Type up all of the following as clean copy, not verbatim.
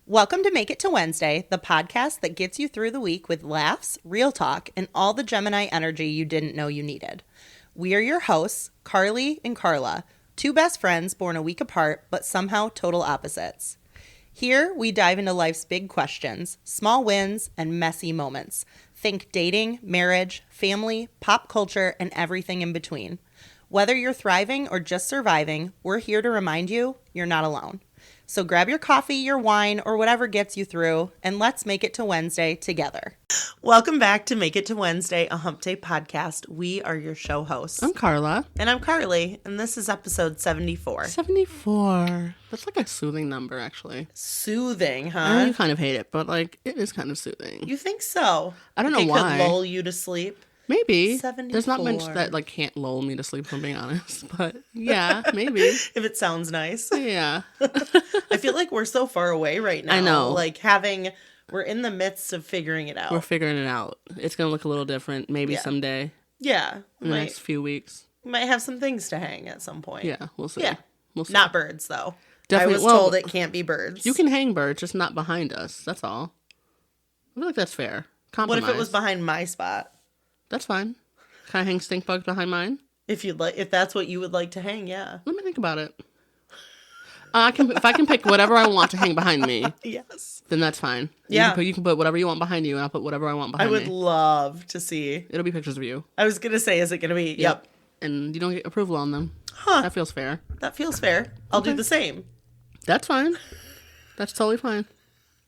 Welcome to Make It to Wednesday, the podcast that gets you through the week with laughs, real talk, and all the Gemini energy you didn't know you needed. We are your hosts, Carly and Karla, two best friends born a week apart, but somehow total opposites. Here, we dive into life's big questions, small wins, and messy moments. Think dating, marriage, family, pop culture, and everything in between. Whether you're thriving or just surviving, we're here to remind you you're not alone. So grab your coffee, your wine, or whatever gets you through, and let's make it to Wednesday together. Welcome back to Make It to Wednesday, a Hump Day podcast. We are your show hosts. I'm Carla. And I'm Carly, and this is episode 74. 74. That's like a soothing number, actually. Soothing, huh? I know you kind of hate it, but like it is kind of soothing. You think so? I don't know why. It could lull you to sleep. Maybe. 74. There's not much that like can't lull me to sleep, if I'm being honest. But yeah, maybe. If it sounds nice. Yeah. I feel like we're so far away right now. I know. Like we're in the midst of figuring it out. We're figuring it out. It's going to look a little different maybe someday. Yeah. In the next few weeks. Might have some things to hang at some point. Yeah, we'll see. Yeah. We'll see. Not birds, though. Definitely. I was told it can't be birds. You can hang birds, just not behind us. That's all. I feel like that's fair. Compromise. What if it was behind my spot? That's fine. Can I hang stink bugs behind mine? If that's what you would like to hang, yeah. Let me think about it. If I can pick whatever I want to hang behind me, yes, then that's fine. Yeah, you can put whatever you want behind you, and I'll put whatever I want behind me. I would love to see. It'll be pictures of you. I was gonna say, is it gonna be? Yep. And you don't get approval on them. Huh? That feels fair. That feels fair. I'll do the same. That's fine. That's totally fine.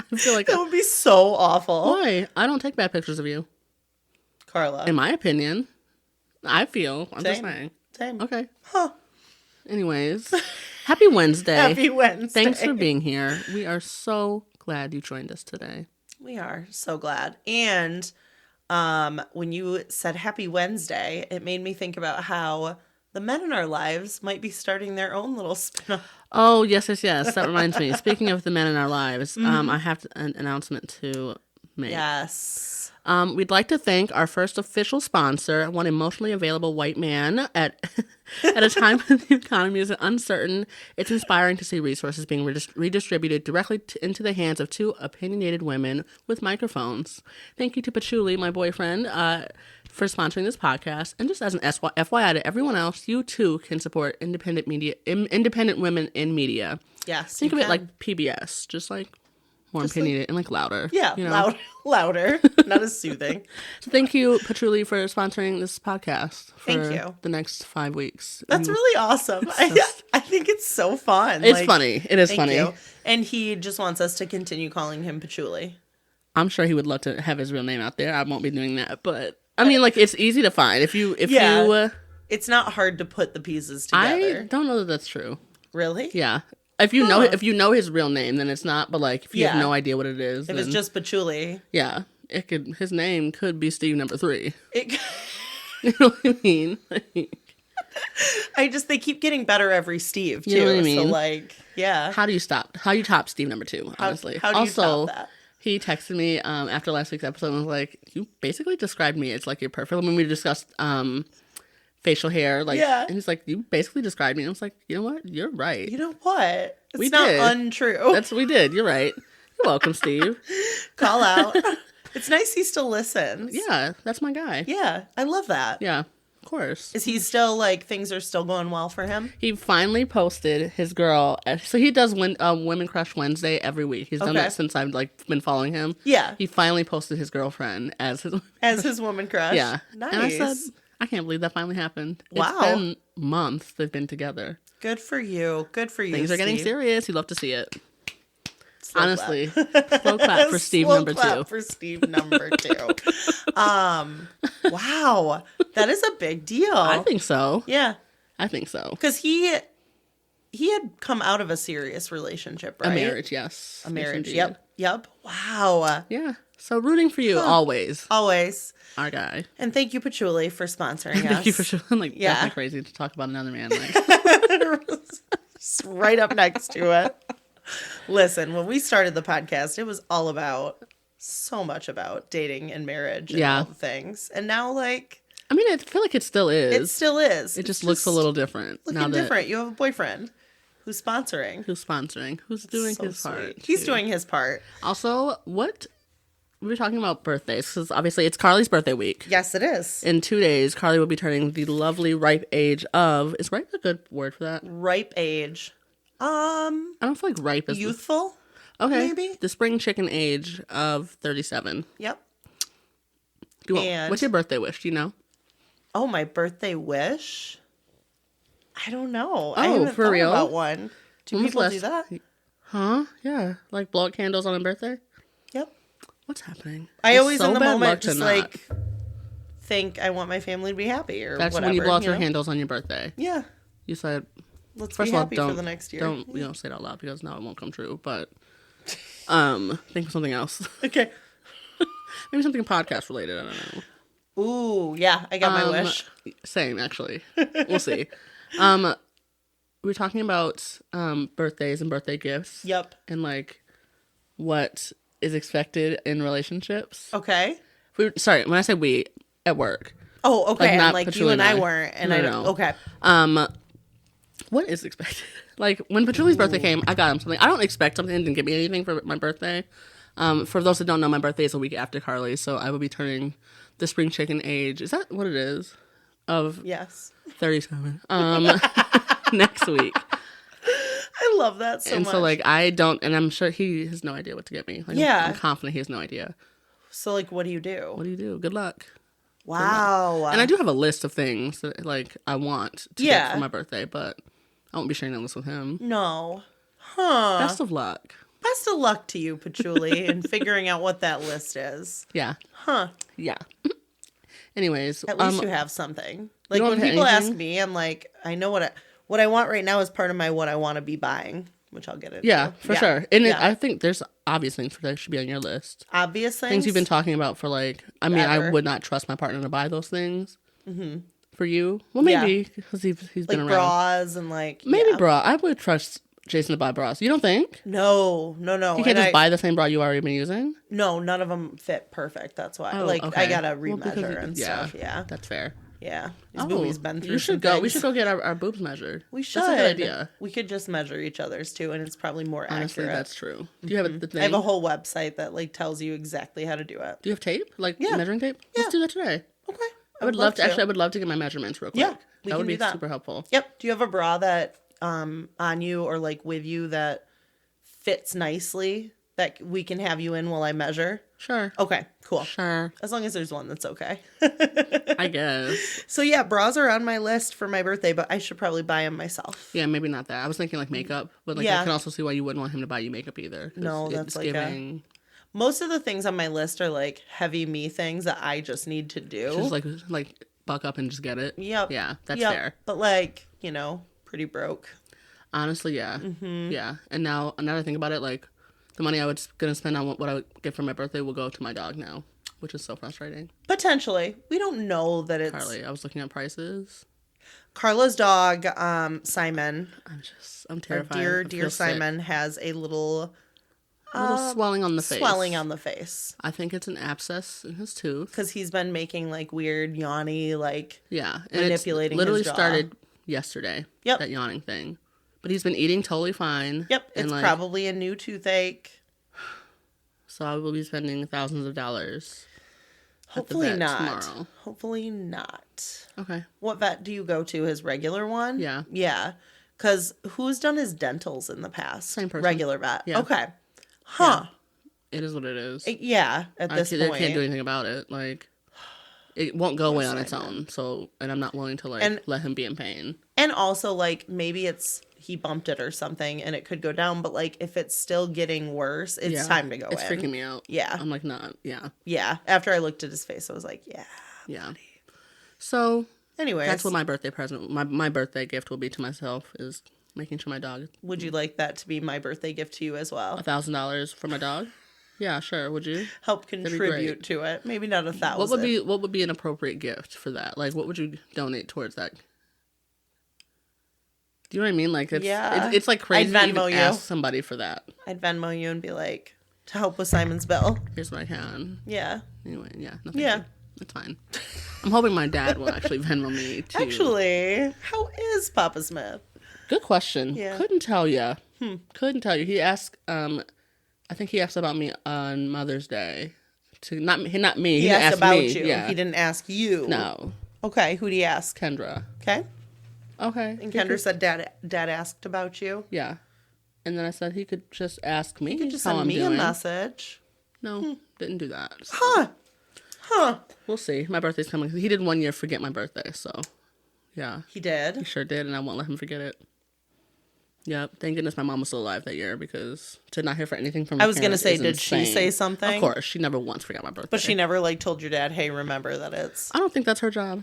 I feel like that would be so awful. Why? I don't take bad pictures of you, Carla. In my opinion, I'm just saying. Same. Okay. Huh. Anyways, happy Wednesday. Happy Wednesday. Thanks for being here. We are so glad you joined us today. We are so glad. And when you said happy Wednesday, it made me think about how the men in our lives might be starting their own little spin-off. Oh, yes. That reminds me. Speaking of the men in our lives, I have an announcement to make. Yes. We'd like to thank our first official sponsor, one emotionally available white man. At a time when the economy is uncertain, it's inspiring to see resources being redistributed directly into the hands of two opinionated women with microphones. Thank you to Patchouli, my boyfriend, for sponsoring this podcast. And just as an FYI to everyone else, you too can support independent women in media. Yes. Think of it like PBS, just like more opinionated and like louder. Yeah, you know? louder, not as soothing. So thank you, Patchouli, for sponsoring this podcast for the next 5 weeks. That's really awesome. I think it's so fun. It's funny. It is funny. You. And he just wants us to continue calling him Patchouli. I'm sure he would love to have his real name out there. I won't be doing that, but I mean, like, it's easy to find if you. It's not hard to put the pieces together. I don't know that that's true. Really? Yeah. If you know his real name, then it's not. But like, if you have no idea what it is, if it's just Patchouli, yeah, his name could be Steve number 3. You know what I mean? They keep getting better every Steve too. You know what I mean? So like, yeah. How do you top Steve number 2? Honestly, how do you top that? He texted me after last week's episode and was like, "You basically described me as like your perfect." When we discussed facial hair, like, and he's like, "You basically described me." And I was like, "You know what? You're right." You know what? It's not untrue. We did. You're right. You're welcome, Steve. Call out. It's nice he still listens. Yeah, that's my guy. Yeah, I love that. Yeah, of course. Is he still like things are still going well for him? He finally posted his girl. So he does Women Crush Wednesday every week. He's done that since I've like been following him. Yeah. He finally posted his girlfriend as his woman crush. Yeah. Nice. And I said, I can't believe that finally happened. Wow. It's been months they've been together. Good for you. Good for you. Things are getting serious. You'd love to see it. Slow Honestly. Slow clap for Steve number 2. Slow clap for Steve number 2. Wow. That is a big deal. I think so. Yeah. I think so. Because he had come out of a serious relationship, right? A marriage, yes. A marriage, yes, yep. Wow. Yeah. So rooting for you, always. Always. Our guy. And thank you, Patchouli, for sponsoring us. Thank you for sure. I'm like, definitely crazy to talk about another man. Like. Just right up next to it. Listen, when we started the podcast, it was all about, so much about dating and marriage and all the things. And now, like... I mean, I feel like it still is. It still is. It just looks a little different. Looking different. You have a boyfriend Who's sponsoring? Who's doing So his sweet. part? He's too. doing his part. Also, what we were talking about birthdays, because obviously it's Carly's birthday week. Yes, it is. In 2 days, Carly will be turning the lovely ripe age of. Is ripe a good word for that? Ripe age. I don't feel like ripe is Youthful? okay. Maybe? The spring chicken age of 37. Yep. What's your birthday wish? Do you know? Oh, my birthday wish? I don't know. I Oh, haven't for thought real? about one. Do people do that? Huh? Yeah. Like blow out candles on a birthday? Yep. What's happening? I It's always so in the bad moment luck to just not. like think I want my family to be happy or That's whatever. when you blow out your know? candles on your birthday. Yeah. You said, Let's first be of all, happy don't, for the next year. don't say it out loud because now it won't come true. But think of something else. Okay. Maybe something podcast related. I don't know. Ooh, yeah. I got my wish. Same, actually. We'll see. We were talking about birthdays and birthday gifts. Yep. And like what is expected in relationships. Okay. Sorry, when I say we, at work. Oh, okay. Like, And not like you Patchouli and and I I. weren't. And No, I no. don't. Okay. What is expected? Like when Patchouli's birthday came, I got him something. I don't expect something. He didn't give me anything for my birthday. For those that don't know, my birthday is a week after Carly, so I will be turning the spring chicken age. Is that what it is? Of Yes. 37. Next week. I love that so much. And so like I don't, and I'm sure he has no idea what to get me. Like, Yeah. I'm confident he has no idea. So like, what do you do? What do you do? Good luck. Wow. And I do have a list of things that like I want to get for my birthday, but I won't be sharing that list with him. No. Huh. Best of luck. Best of luck to you, Patchouli, in figuring out what that list is. Yeah. Huh. Yeah. Anyways. At least you have something. Like don't when have people ask anything? me, I'm like, I know what I want right now is part of my what I want to be buying, which I'll get into. Yeah, for sure. And Yeah. I think there's obvious things that should be on your list. Obvious things. Things you've been talking about for like, I mean, I Forever. would not trust my partner to buy those things. Mm-hmm. For you? Well, maybe, because he's like been around. bras and like Maybe yeah. bra. I would trust Jason to buy bras. You don't think? No. You can't just buy the same bra you already been using? No, none of them fit perfect. That's why. Oh, like okay. I gotta Well, because remeasure and stuff. Yeah. That's fair. Yeah. His boobies been through. You should some go. We things. should go get our boobs measured. We should. That's a good idea. We could just measure each other's too, and it's probably more Honestly, accurate. that's true. Do you have the thing? I have a whole website that like tells you exactly how to do it. Do you have tape? Like Yeah. measuring tape? Let's do that today. Okay. I would love to. Actually, I would love to get my measurements real quick. Yeah, we that can would be do that. super helpful. Yep. Do you have a bra that on you or like with you that fits nicely that we can have you in while I measure? Sure. Okay, cool. Sure. As long as there's one that's okay. I guess. So yeah, bras are on my list for my birthday, but I should probably buy them myself. Yeah, maybe not that. I was thinking like makeup, but like Yeah. I can also see why you wouldn't want him to buy you makeup either. 'cause No, it's that's like giving. Most of the things on my list are like heavy me things that I just need to do. Just like buck up and just get it. Yep. Yeah, that's Yep. fair. But like, pretty broke. Honestly, yeah. Yeah. And now another thing about it, like the money I was gonna spend on what I would get for my birthday will go to my dog now, which is so frustrating. Potentially. We don't know that it's Carly, I was looking at prices. Carla's dog, Simon. I'm Our terrified. dear, I dear feel sick. Simon has a little Swelling on the face. swelling on the face. I think it's an abscess in his tooth. Because he's been making like weird yawny, like Yeah, and manipulating it's literally his jaw. started yesterday. Yep. That yawning thing, but he's been eating totally fine. Yep, and, it's like, probably a new toothache. So I will be spending thousands of dollars. Hopefully at the vet not. tomorrow. Hopefully not. Okay. What vet do you go to? His regular one? Yeah. Yeah. Because who's done his dentals in the past? Same person. Regular vet. Yeah. Okay. Huh. It is what it is. Yeah. At this I point. can't do anything about it. Like, it won't go away on its own. So, and I'm not willing to let him be in pain. And also, like, maybe he bumped it or something and it could go down. But, like, if it's still getting worse, it's time to go It's in. freaking me out. Yeah. I'm like, not. Yeah. Yeah. After I looked at his face, I was like, yeah. Yeah. So, Anyways. that's what my birthday present, my birthday gift will be to myself is making sure my dog. Would you like that to be my birthday gift to you as well? $1,000 for my dog? Yeah, sure. Would you? Help be contribute great. to it. Maybe not 1,000. What would be an appropriate gift for that? Like, what would you donate towards that? Do you know what I mean? Like, it's like crazy I'd to even Venmo you. ask somebody for that. I'd Venmo you and be like, to help with Simon's bill. Here's what I can. Yeah. Anyway, yeah. No, Yeah. you. That's fine. I'm hoping my dad will actually Venmo me too. Actually, how is Papa Smith? Good question. Yeah. Couldn't tell you. Couldn't tell you. He asked, I think he asked about me on Mother's Day. Not me. He He didn't asked ask about me. you. Yeah. He didn't ask you. No. Okay, who'd he ask? Kendra. Okay. Okay. And Kendra said Dad asked about you. Yeah. And then I said he could just ask me He could just how send I'm me doing. a message. No, didn't do that. So. Huh. We'll see. My birthday's coming. He did 1 year forget my birthday, so yeah. He did? He sure did, and I won't let him forget it. Yeah, thank goodness my mom was still alive that year, because to not hear for anything from I was going to say, did insane. she say something? Of course. She never once forgot my birthday. But she never, like, told your dad, hey, remember that I don't think that's her job.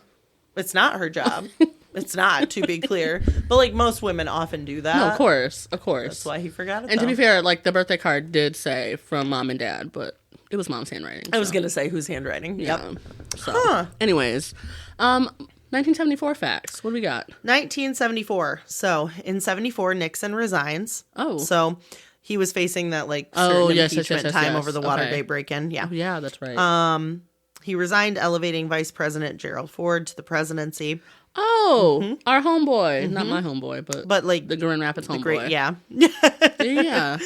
it's not her job. It's not, to be clear. But, like, most women often do that. No, of course. That's why he forgot it, And to be fair, like, the birthday card did say from mom and dad, but it was mom's handwriting. I was going to say whose handwriting. Yeah. Yep. So, anyways, 1974 facts. What do we got? 1974. So, in 74, Nixon resigns. Oh. So, he was facing that, like, certain impeachment time over the Watergate break-in. Yeah. Oh, yeah, that's right. He resigned, elevating Vice President Gerald Ford to the presidency. Oh, our homeboy. Not my homeboy, But, like, the Grand Rapids homeboy. great, yeah. Yeah.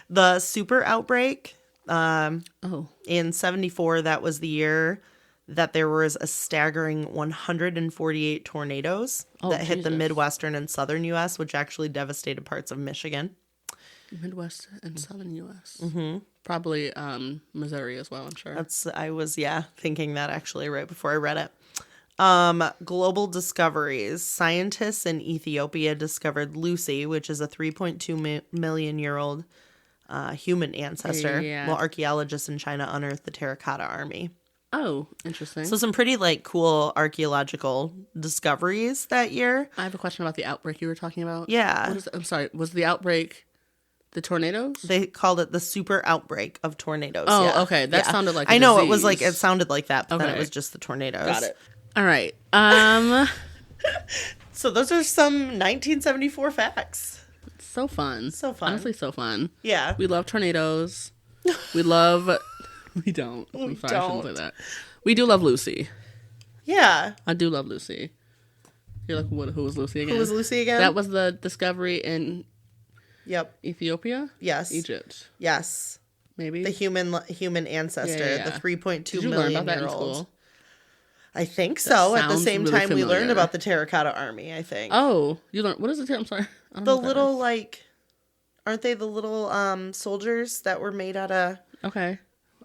The super outbreak Oh. in 74, that was the year that there was a staggering 148 tornadoes that hit the Midwestern and Southern U.S., which actually devastated parts of Michigan. Midwest and Southern U.S. Mm-hmm. Probably Missouri as well, I'm sure. I was thinking that actually right before I read it. Global discoveries. Scientists in Ethiopia discovered Lucy, which is a 3.2 million year old human ancestor. Yeah. While archaeologists in China unearthed the terracotta army. Oh, interesting. So some pretty like cool archaeological discoveries that year. I have a question about the outbreak you were talking about. Yeah. I'm sorry. Was the outbreak the tornadoes? They called it the super outbreak of tornadoes. Oh, yeah. okay. That sounded like a I know disease. it was like it sounded like that, but then it Okay. was just the tornadoes. Got it. All right. So those are some 1974 facts. So fun. So fun. Honestly, so fun. Yeah. We love tornadoes. We love. We don't. I'm sorry, I shouldn't say that. We do love Lucy. Yeah. I do love Lucy. You're like, what? Who was Lucy again? Who was Lucy again? That was the discovery in Yep. Ethiopia? Yes. Egypt. Yes. Maybe. The human ancestor, Yeah. the 3.2 Did you million learn about that year in old. school? I think so. At the sounds same really time, we learned familiar. about the terracotta army. I think. Oh, you learned. What is it? I'm sorry. I don't The know what that little is. like, aren't they the little soldiers that were made out of? Okay.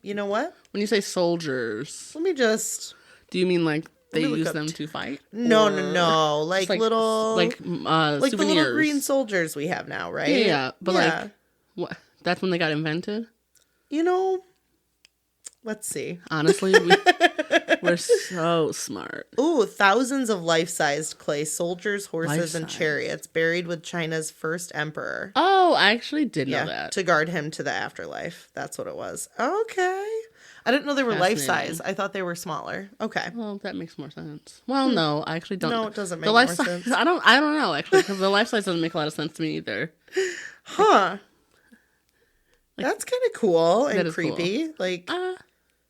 You know what? When you say soldiers, Let me just. do you mean like they me look use up them to fight? No, Or no, no. Like, just little, like like the souvenirs. little green soldiers we have now, right? Yeah. But like, what? That's when they got invented. you know, let's see. Honestly, we're so smart. Ooh, thousands of life-sized clay soldiers, horses, and Life-size. chariots buried with China's first emperor. Oh, I actually did know that. To guard him to the afterlife. That's what it was. Okay. I didn't know they were Fascinating. life-size. I thought they were smaller. Okay. Well, that makes more sense. Well, no, I actually don't. No, it doesn't make the more life size, sense. I don't know actually, because the life size doesn't make a lot of sense to me either. Huh. That's kind of cool That and is cool. creepy. Like,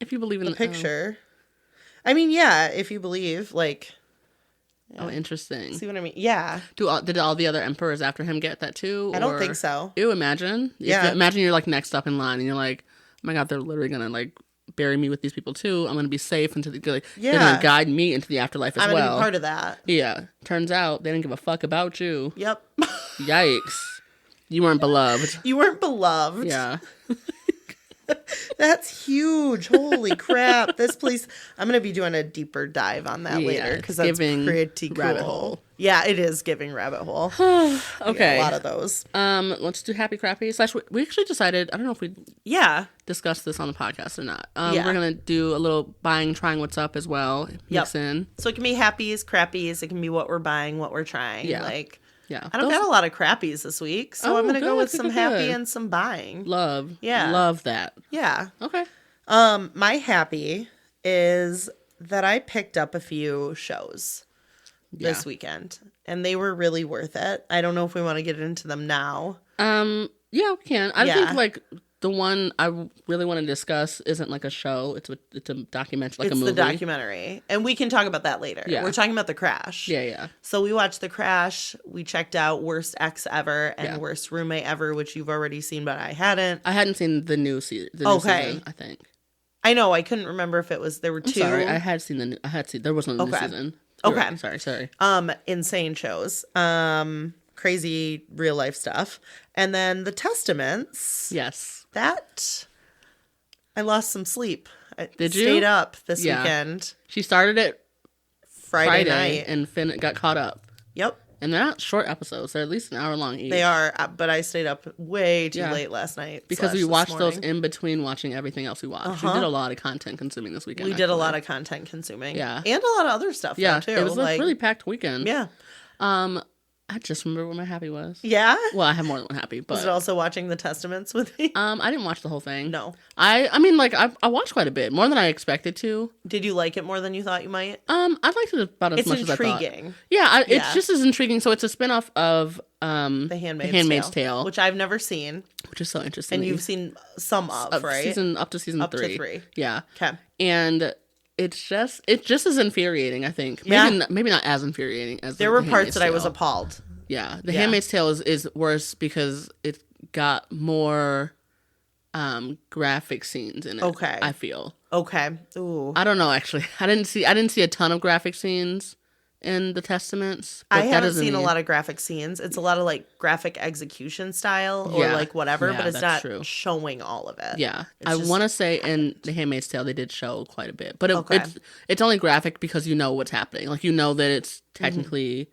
If you believe in the picture. I mean, yeah, if you believe, like, Oh, interesting. see what I mean? Yeah. Did all the other emperors after him get that too? I don't or- think so. Ew, imagine. Yeah. Imagine you're like next up in line and you're like, oh my God, they're literally gonna like bury me with these people too. I'm gonna be safe into the they're Yeah. gonna guide me into the afterlife as I'm going to well. be part of that. Yeah. Turns out they didn't give a fuck about you. Yep. Yikes. You weren't beloved. You weren't beloved. Yeah. That's huge. Holy crap. This place, I'm going to be doing a deeper dive on that Yeah, later it's because that's giving pretty cool. rabbit hole. Yeah, it is giving rabbit hole. Okay. A lot of those. Let's do happy crappy. / we actually decided, I don't know if we Yeah. discussed this on the podcast or not. Yeah. We're gonna do a little buying, trying what's up as well. Mix in. So it can be happies, crappies. It can be what we're buying, what we're trying. Yeah. Like, Yeah. I don't got a lot of crappies this week. So Oh, I'm going to go good, with good, some good, happy good. and some buying. Love. Yeah. Love that. Yeah. Okay. My happy is that I picked up a few shows this weekend and they were really worth it. I don't know if we want to get into them now. Yeah, we can. I Yeah. think like the one I really want to discuss isn't like a show. It's a documentary, like a movie. It's the documentary. And we can talk about that later. Yeah. We're talking about The Crash. Yeah. So we watched The Crash. We checked out Worst Ex Ever and Worst Roommate Ever, which you've already seen, but I hadn't. I hadn't seen the new season, I think. I know. I couldn't remember if it was, there were two. Sorry, there was no new season. You're right. Sorry. Insane shows. Crazy real life stuff. And then The Testaments. Yes. That, I lost some sleep. Did you? Stayed up this weekend. She started it Friday night. And got caught up. Yep. And they're not short episodes. They're at least an hour long each. They are, but I stayed up way too late last night. Because we watched those in between watching everything else we watched. We did a lot of content consuming this weekend. We did a lot of content consuming. Yeah. And a lot of other stuff, though, too. It was a really packed weekend. Yeah. I just remember what my happy was. Yeah? Well, I have more than one happy, but... Was it also watching The Testaments with me? I didn't watch the whole thing. No. I mean, like, I watched quite a bit. More than I expected to. Did you like it more than you thought you might? I liked it about as much as I thought. It's intriguing. Yeah, it's just as intriguing. So it's a spinoff of The Handmaid's Tale. Which I've never seen. Which is so interesting. And you've seen some of, right? Up to season 3. Up to 3. Yeah. Okay. And... It's just as infuriating, I think. Maybe not as infuriating as there were parts that I was appalled. Yeah, The Handmaid's Tale is worse because it got more graphic scenes in it. Okay, I feel. Okay. Ooh. I don't know. Actually, I didn't see a ton of graphic scenes in The Testaments. I haven't seen a lot of graphic scenes. It's a lot of like graphic execution style or like whatever, but it's not showing all of it. Yeah, I want to say in The Handmaid's Tale they did show quite a bit, but it's only graphic because you know what's happening. Like you know that it's technically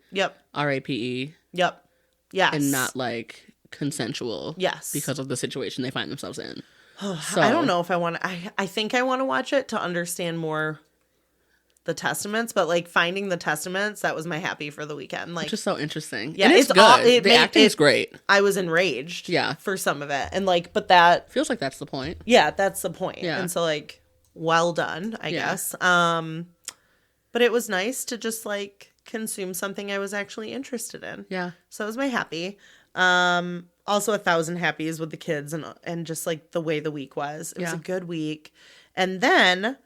RAPE. Yep. Yes. And not like consensual. Yes. Because of the situation they find themselves in. So, I don't know if I want to. I think I want to watch it to understand more The Testaments, but like finding The Testaments, that was my happy for the weekend. Like, which is so interesting. Yeah, and it's good. The acting is great. I was enraged. Yeah. For some of it, and like, but that feels like that's the point. Yeah, that's the point. Yeah. And so like, well done, I guess. But it was nice to just like consume something I was actually interested in. Yeah. So it was my happy. Also 1,000 happies with the kids and just like the way the week was. It was a good week. And then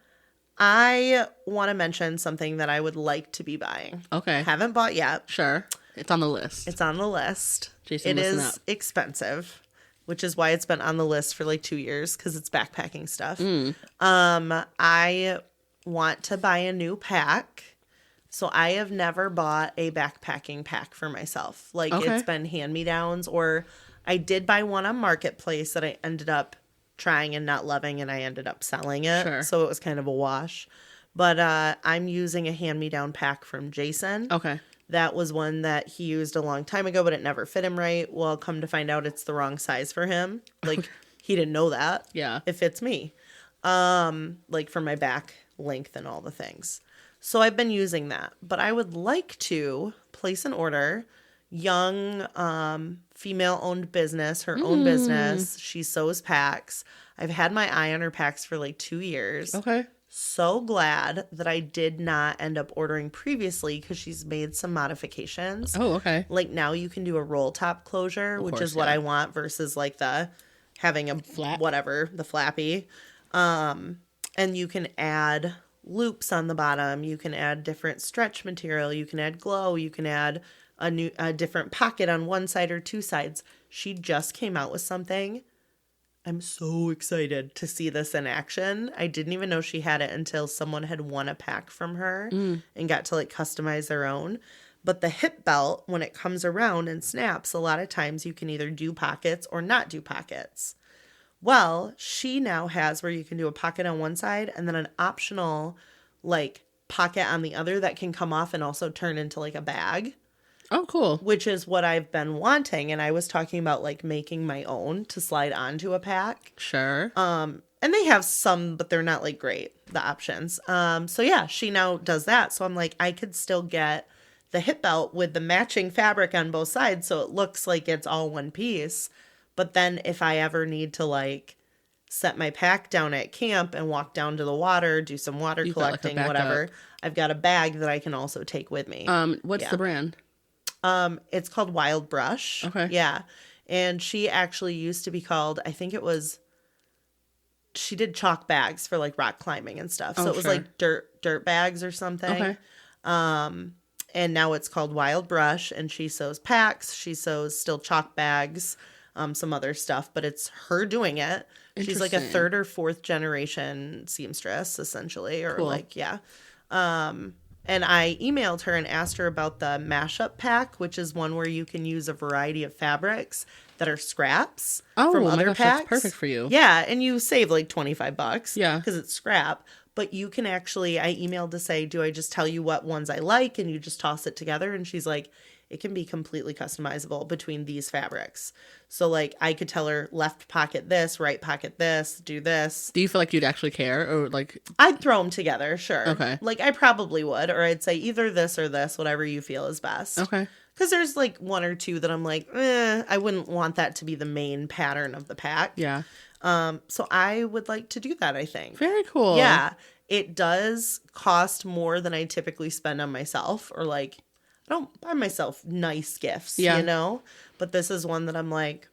I want to mention something that I would like to be buying. Okay. Haven't bought yet. Sure. It's on the list. It's on the list. Jason, it is up. expensive, which is why it's been on the list for like 2 years because it's backpacking stuff. I want to buy a new pack. So I have never bought a backpacking pack for myself. Like it's been hand-me-downs, or I did buy one on Marketplace that I ended up trying and not loving, and I ended up selling it. Sure. So it was kind of a wash. But I'm using a hand-me-down pack from Jason. Okay. That was one that he used a long time ago, but it never fit him right. Well, come to find out it's the wrong size for him. Like he didn't know that. Yeah. It fits me. Like for my back length and all the things. So I've been using that, but I would like to place an order. Young, female-owned business, her own business. She sews packs. I've had my eye on her packs for like 2 years. Okay. So glad that I did not end up ordering previously because she's made some modifications. Oh, okay. Like now you can do a roll top closure, which is what I want versus like the having a flap, the flappy. And you can add loops on the bottom. You can add different stretch material. You can add glow. You can add a different pocket on one side or two sides. She just came out with something. I'm so excited to see this in action. I didn't even know she had it until someone had won a pack from her and got to like customize their own. But the hip belt, when it comes around and snaps, a lot of times you can either do pockets or not do pockets. Well, she now has where you can do a pocket on one side and then an optional like pocket on the other that can come off and also turn into like a bag. Oh, cool. Which is what I've been wanting. And I was talking about like making my own to slide onto a pack. Sure. And they have some, but they're not like great, the options. So yeah, she now does that. So I'm like, I could still get the hip belt with the matching fabric on both sides. So it looks like it's all one piece. But then if I ever need to like set my pack down at camp and walk down to the water, do some water collecting, whatever, I've got a bag that I can also take with me. What's the brand? It's called Wild Brush. Okay. Yeah. And she actually used to be called, I think it was she did chalk bags for like rock climbing and stuff. So Oh, it was sure. like dirt bags or something. Okay. And now it's called Wild Brush, and she sews packs. She sews still chalk bags, some other stuff, but it's her doing it. She's like a Interesting. 3rd or 4th generation seamstress, essentially, or Cool. like, yeah. And I emailed her and asked her about the mashup pack, which is one where you can use a variety of fabrics that are scraps from my other gosh, packs. that's perfect for you. Yeah, and you save like $25. Yeah. Because it's scrap. But you can actually, I emailed to say, do I just tell you what ones I like and you just toss it together? And she's like, it can be completely customizable between these fabrics. So like I could tell her left pocket this, right pocket this, do this. Do you feel like you'd actually care, or like? I'd throw them together, sure. Okay. Like I probably would, or I'd say either this or this, whatever you feel is best. Okay. Because there's like 1 or 2 that I'm like, I wouldn't want that to be the main pattern of the pack. Yeah. So I would like to do that, I think. Very cool. Yeah. It does cost more than I typically spend on myself, or like I don't buy myself nice gifts, Yeah. you know? But this is one that I'm like,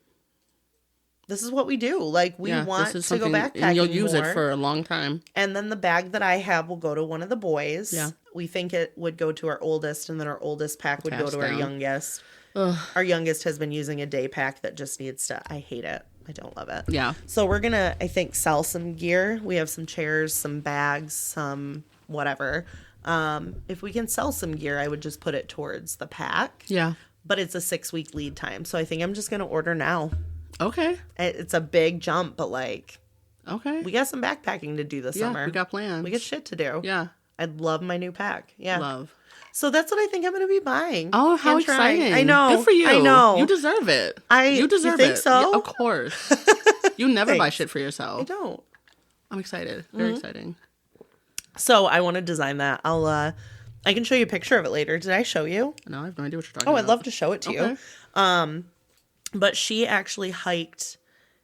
this is what we do. Like we want to go backpacking and you'll use more. it for a long time. And then the bag that I have will go to one of the boys. Yeah. We think it would go to our oldest, and then our oldest pack would go Pass to our down. youngest. Ugh. Our youngest has been using a day pack that just needs to, I hate it. I don't love it. Yeah. So we're going to, I think, sell some gear. We have some chairs, some bags, some whatever. If we can sell some gear, I would just put it towards the pack. Yeah. But it's a 6-week lead time. So I think I'm just going to order now. Okay. It's a big jump, but like, Okay. we got some backpacking to do this Yeah, summer. we got plans. We got shit to do. Yeah. I love my new pack. Yeah. Love. So that's what I think I'm going to be buying. Oh, how and trying. exciting. I know. Good for you. I know. You deserve it. You You deserve think it. so? Yeah, of course. You never buy Thanks. shit for I yourself. don't. I'm excited. Very exciting. So I want to design that. I can show you a picture of it later. Did I show you? No, I have no idea what you're talking Oh, about. I'd love to show it to you. But she actually hiked,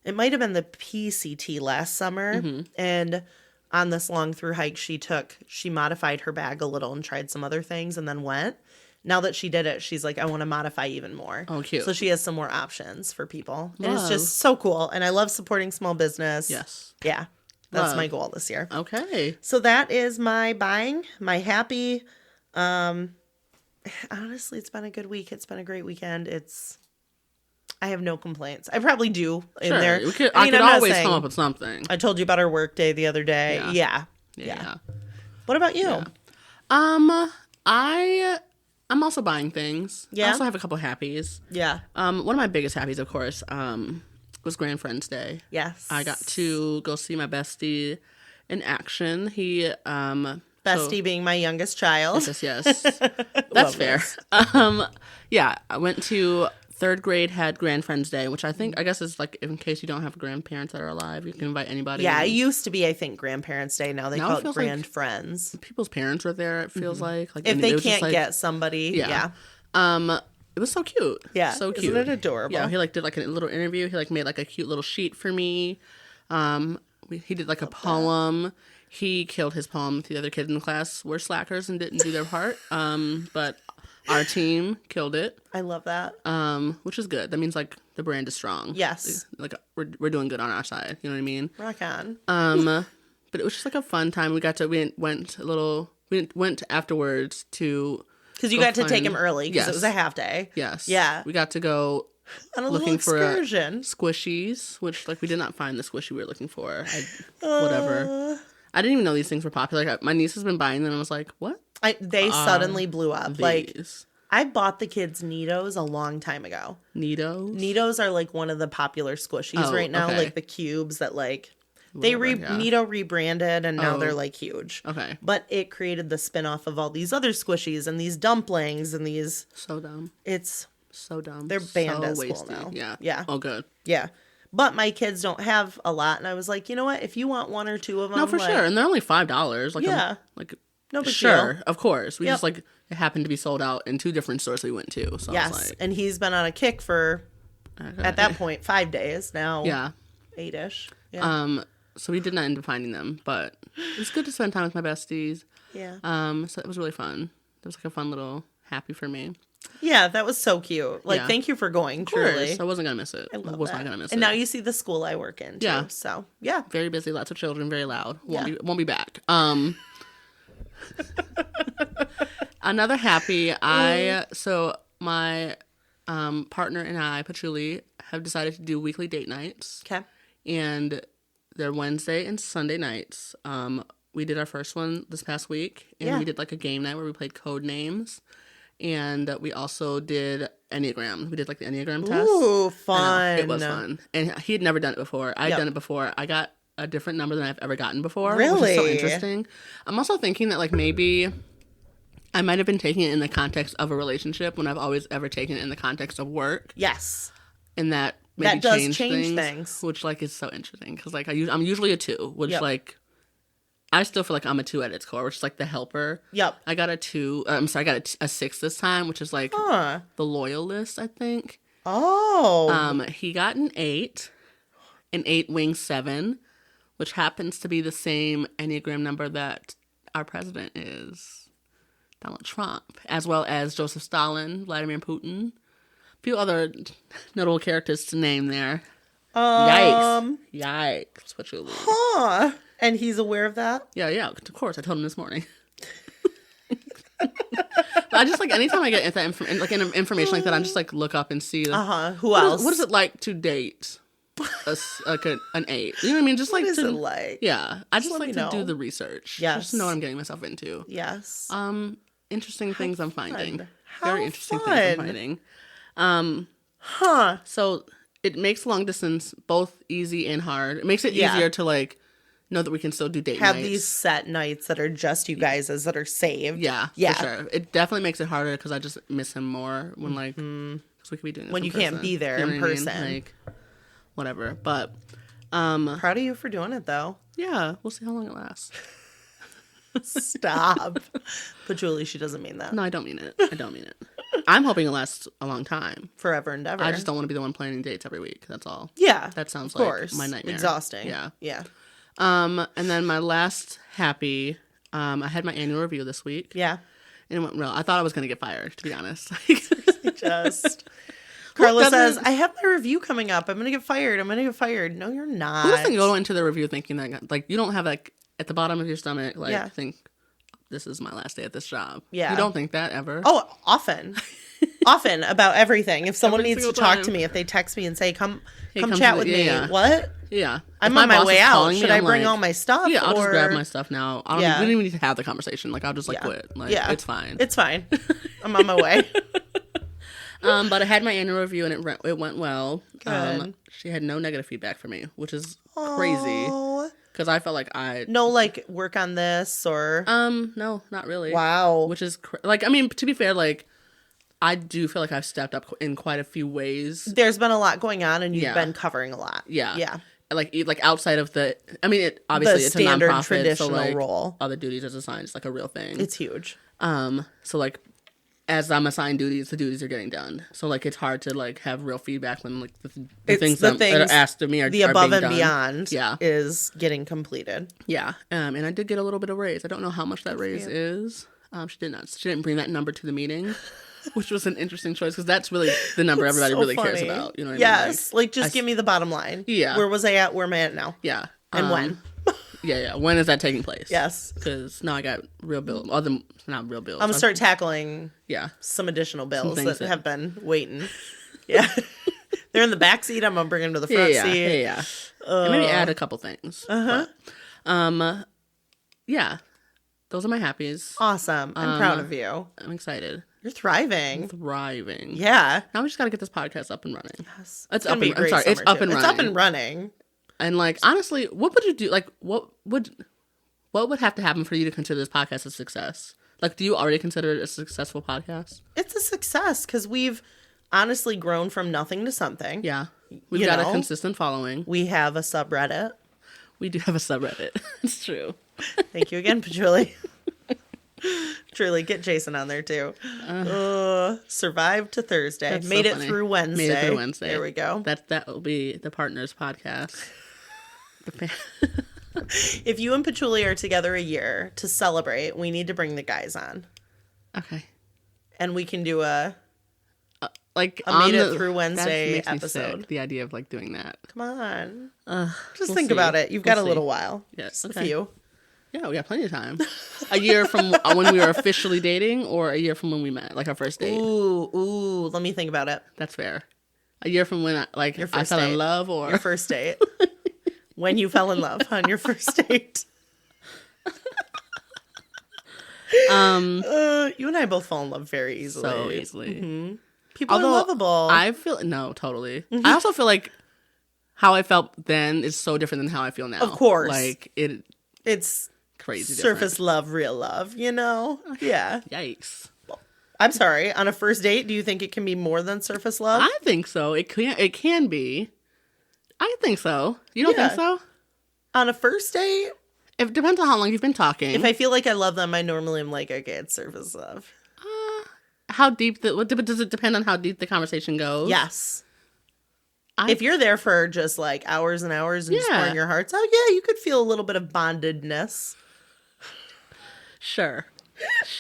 it might have been the PCT last summer. And on this long through hike she modified her bag a little and tried some other things and then went. Now that she did it, she's like, I want to modify even more. Oh, cute. So she has some more options for people. And it's Love. just so cool. And I love supporting small business. Yes. Yeah. That's Love. my goal this year. Okay. So that is my buying, my happy. Honestly, it's been a good week. It's been a great weekend. I have no complaints. I probably do in Sure. there. I could I'm not always saying- come up with something. I told you about our work day the other day. Yeah. Yeah. What about you? Yeah. I'm also buying things. Yeah? I also have a couple happies. Yeah. One of my biggest happies, of course, was Grand Friends Day. Yes. I got to go see my bestie in action. He Bestie being my youngest child. Yes. That's fair. this. Yeah, I went to 3rd grade, had Grand Friends Day, which I guess is like in case you don't have grandparents that are alive, you can invite anybody. Yeah, it used to be, I think, Grandparents Day. Now they Now it call it feels Grand like- Friends. People's parents were there, it feels like. If and they it was just, can't like- get somebody. Yeah. It was so cute. Yeah. So Isn't cute. it adorable? Yeah, he did like a little interview. He made like a cute little sheet for me. He did like a poem. He killed his poem. The other kids in the class were slackers and didn't do their part. But our team killed it. I love that. Which is good. That means like the brand is strong. Yes. Like we're doing good on our side. You know what I mean? Rock on. But it was just like a fun time. We went afterwards to. Because you go got to take find- him early because it was a half day. Yes. Yeah. We got to go On a little looking for excursion. squishies, which like we did not find the squishy we were looking for. Whatever. I didn't even know these things were popular. Like, my niece has been buying them. And I was like, what? They suddenly blew up. Like, These I bought the kids Neatos a long time ago. Neatos. Neatos are like one of the popular squishies right now. okay. Like the cubes that like Neato rebranded and now they're like huge. Okay. But it created the spin-off of all these other squishies and these dumplings and these. So dumb. It's So dumb. they're banned so at school wasted. now. Yeah. Yeah. Oh, good. yeah. But my kids don't have a lot, and I was like, you know what? If you want 1 or 2 of them, No, for like, sure. And they're only $5. Like, Yeah. Like, no big sure. deal. Of course. We Yep. just like, it happened to be sold out in 2 different stores we went to. So I Yes, was like, and he's been on a kick for at that point 5 days now. yeah. 8-ish. Yeah. So we did not end up finding them, but it was good to spend time with my besties. Yeah. So it was really fun. It was like a fun little happy for me. Yeah, that was so cute. Like, Yeah. thank you for going, Of course. truly. I wasn't going to miss it. I love was that. not going to miss it. And now you see the school I work in, too. Yeah. So, yeah. Very busy, lots of children, very loud. Won't be back. Another happy, my partner and I, Patchouli, have decided to do weekly date nights. Okay. And they're Wednesday and Sunday nights. We did our first one this past week, and we did like a game night where we played code names. And we also did Enneagram. We did like the Enneagram test. Ooh, fun. It was fun. And he had never done it before. I'd done it before. I got a different number than I've ever gotten before. Really? Which is so interesting. I'm also thinking that like maybe I might have been taking it in the context of a relationship when I've always ever taken it in the context of work. Yes. And that maybe that does change things. which like is so interesting because like I'm usually a 2, which like I still feel like I'm a 2 at its core, which is like the helper. Yep. I got a 2. I'm sorry, I got a 6 this time, which is like the loyalist, I think. Oh. He got an 8 wing 7, which happens to be the same Enneagram number that our president is, Donald Trump, as well as Joseph Stalin, Vladimir Putin. A few other notable characters to name there. Yikes. Patchouli. Huh. And he's aware of that? Yeah, of course. I told him this morning. But I just like, anytime I get that information like that, I'm just like, look up and see. Who else? What is it like to date an 8? You know what I mean? Just like, what is it like? Yeah. I just let like me to know. do the research. Yes. Just to know what I'm getting myself into. Yes. Interesting things I'm finding. How Very interesting fun. things I'm finding. So it makes long distance both easy and hard. It makes it easier to like know that we can still do date Have nights. these set nights that are just you guys that are saved. Yeah, for sure. It definitely makes it harder because I just miss him more when like because we could be doing this when in you person. can't be there You know in what I person. mean? Like whatever, but Proud of you for doing it though. yeah, we'll see how long it lasts. Stop. Patchouli, she doesn't mean that. No, I don't mean it. I'm hoping it lasts a long time. Forever and ever. I just don't want to be the one planning dates every week. That's all. Yeah. That sounds of like course. my nightmare. Exhausting. Yeah. Yeah. And then my last happy, I had my annual review this week. Yeah. And it went well. I thought I was going to get fired, to be honest. Just. Carla says, I have my review coming up. I'm going to get fired. No, you're not. Who doesn't go into the review thinking that, like, you don't have, like, at the bottom of your stomach, like, think, this is my last day at this job. Yeah. You don't think that ever? Oh, often. Often about everything. If someone Every needs to single talk time. to me, if they text me and say, come come chat to with the- me. yeah. What? Yeah. I'm If on my boss way is out. calling me, Should I I'm bring like, all my stuff? Yeah, I'll just or- grab my stuff now. We don't even need to have the conversation. Like, I'll just, like, quit. Like, it's fine. It's fine. I'm on my way. But I had my annual review, and it went well. Good. She had no negative feedback for me, which is crazy. Oh. Because I felt like No, like, work on this or... no, not really. Wow. Which is, like, I mean, to be fair, like, I do feel like I've stepped up in quite a few ways. There's been a lot going on, and you've been covering a lot. Yeah. Yeah. Like outside of the, I mean, obviously it's a standard nonprofit, traditional so like role. other duties as assigned, it's like a real thing. It's huge. So like, as I'm assigned duties, the duties are getting done. So like, it's hard to like have real feedback when like the things that are asked of me are the above being and done. beyond is getting completed. Yeah. And I did get a little bit of raise. I don't know how much that raise is. She didn't bring that number to the meeting, which was an interesting choice because that's really the number everybody so really funny. cares about. You know what I mean? Yes. Like just give me the bottom line. Yeah. Where was I at? Where am I at now? Yeah. And when? Yeah. When is that taking place? Yes. Because now I got real bills. Not real bills. I'm going to start tackling Yeah. some additional bills things that have been waiting. Yeah. They're in the back seat. I'm going to bring them to the front seat. Yeah. And maybe add a couple things. But, yeah. Those are my happies. Awesome. I'm proud of you. I'm excited. You're thriving. Thriving. Yeah. Now we just got to get this podcast up and running. Yes. It's gonna up be a and, I'm great sorry, it's summer, up too. and It's running. up and running. And like, honestly, what would you do? Like, what would have to happen for you to consider this podcast a success? Like, do you already consider it a successful podcast? It's a success because we've honestly grown from nothing to something. Yeah. We've got a consistent following. We have a subreddit. We do have a subreddit. It's true. Thank you again, Patchouli. Truly, get Jason on there too. Survived to Thursday. That's Made so it funny. through Wednesday. Made it through Wednesday. There we go. That will be the partners podcast. If you and Patchouli are together a year to celebrate, we need to bring the guys on. Okay. And we can do a like a made on it through Wednesday makes me episode. sick, the idea of like doing that. Come on. Just We'll think see. about it. You've got a little while. Yes. A Okay. few. Yeah, we got plenty of time. A year from when we were officially dating, or a year from when we met, like our first date. Ooh. Let me think about it. That's fair. A year from when I Your I first fell date. in love, or Your first date. When you fell in love on your first date. You and I both fall in love very easily. so easily. Mm-hmm. People are lovable. I feel no, totally. I also feel like how I felt then is so different than how I feel now. Of course. Like it's crazy surface different. love, real love, you know? Yeah. Yikes. I'm sorry. On a first date, do you think it can be more than surface love? I think so. It can be. I think so. You don't think so? On a first date, It depends on how long you've been talking. if I feel like I love them, I normally am like, okay, it's surface love. How deep does it depend on how deep the conversation goes? Yes. If you're there for just like hours and hours and just pouring your hearts out, yeah, you could feel a little bit of bondedness. Sure.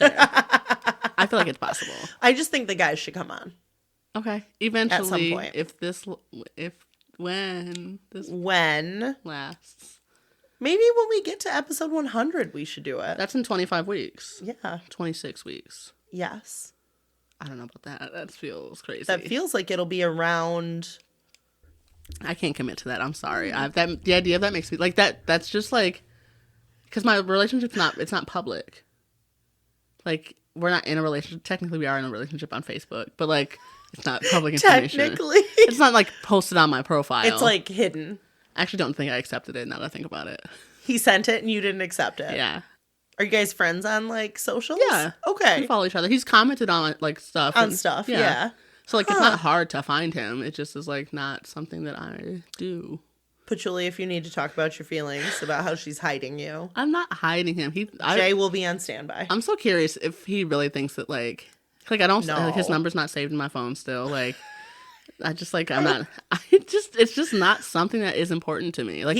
I feel like it's possible. I just think the guys should come on. Okay. Eventually, point. when this When? lasts. Maybe when we get to episode 100, we should do it. That's in 25 weeks. Yeah. 26 weeks. Yes. I don't know about that. That feels crazy. That feels like it'll be around. I can't commit to that. I'm sorry. The idea of that makes me like that. That's just like, because my relationship's not public. Like, we're not in a relationship. Technically, we are in a relationship on Facebook, but like, it's not public information. Technically. It's not like posted on my profile. It's like hidden. I actually don't think I accepted it now that I think about it. He sent it and you didn't accept it. Yeah. Are you guys friends on like socials? Yeah. Okay. We follow each other. He's commented on like stuff. On stuff, yeah. So like, it's not hard to find him. It just is like not something that I do. Put Julie if you need to talk about your feelings about how she's hiding you. I'm not hiding him. Jay will be on standby. I'm so curious if he really thinks that like I don't No. like, his number's not saved in my phone still. Like, I just like it's just not something that is important to me. Like,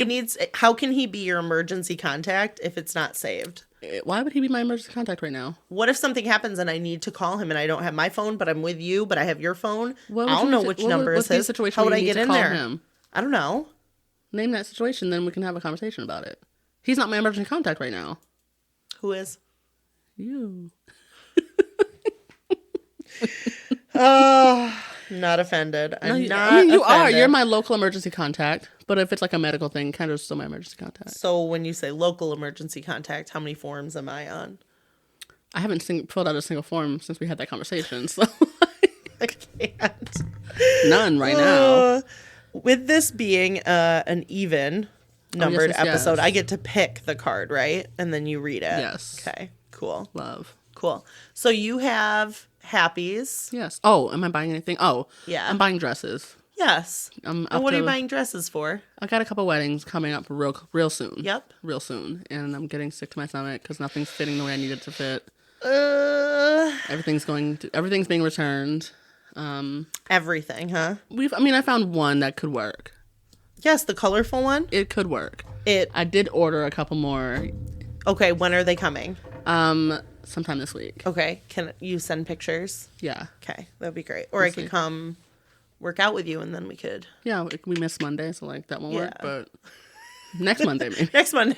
How can he be your emergency contact if it's not saved? why would he be my emergency contact right now? What if something happens and I need to call him and I don't have my phone, but I'm with you, but I have your phone? I What don't would know you- which what number would- is what's the his. situation How would where I you need get to in call there? him? I don't know. Name that situation, then we can have a conversation about it. He's not my emergency contact right now. Who is? You. Not offended. I'm No, not I mean, you are. offended. You're my local emergency contact. But if it's like a medical thing, kind of still my emergency contact. So when you say local emergency contact, how many forms am I on? I haven't filled out a single form since we had that conversation. So I can't. none right now. With this being an even numbered yes, yes, episode, yes. I get to pick the card, right? And then you read it. Yes. Okay, cool. Love. Cool. So you have happies. Yes. Oh, am I buying anything? Oh, Yeah. I'm buying dresses. Yes. I'm And what are you buying dresses for? I got a couple weddings coming up real soon. Yep. Real soon. And I'm getting sick to my stomach because nothing's fitting the way I need it to fit. Everything's being returned. Everything, huh? I found one that could work. Yes, the colorful one. It could work. It I did order a couple more. Okay, when are they coming? Sometime this week. Okay, can you send pictures? Yeah. Okay, that'd be great. Or I could come work out with you and then we could. Yeah, we missed Monday, so like that won't work, Yeah. but next Monday maybe. Next Monday.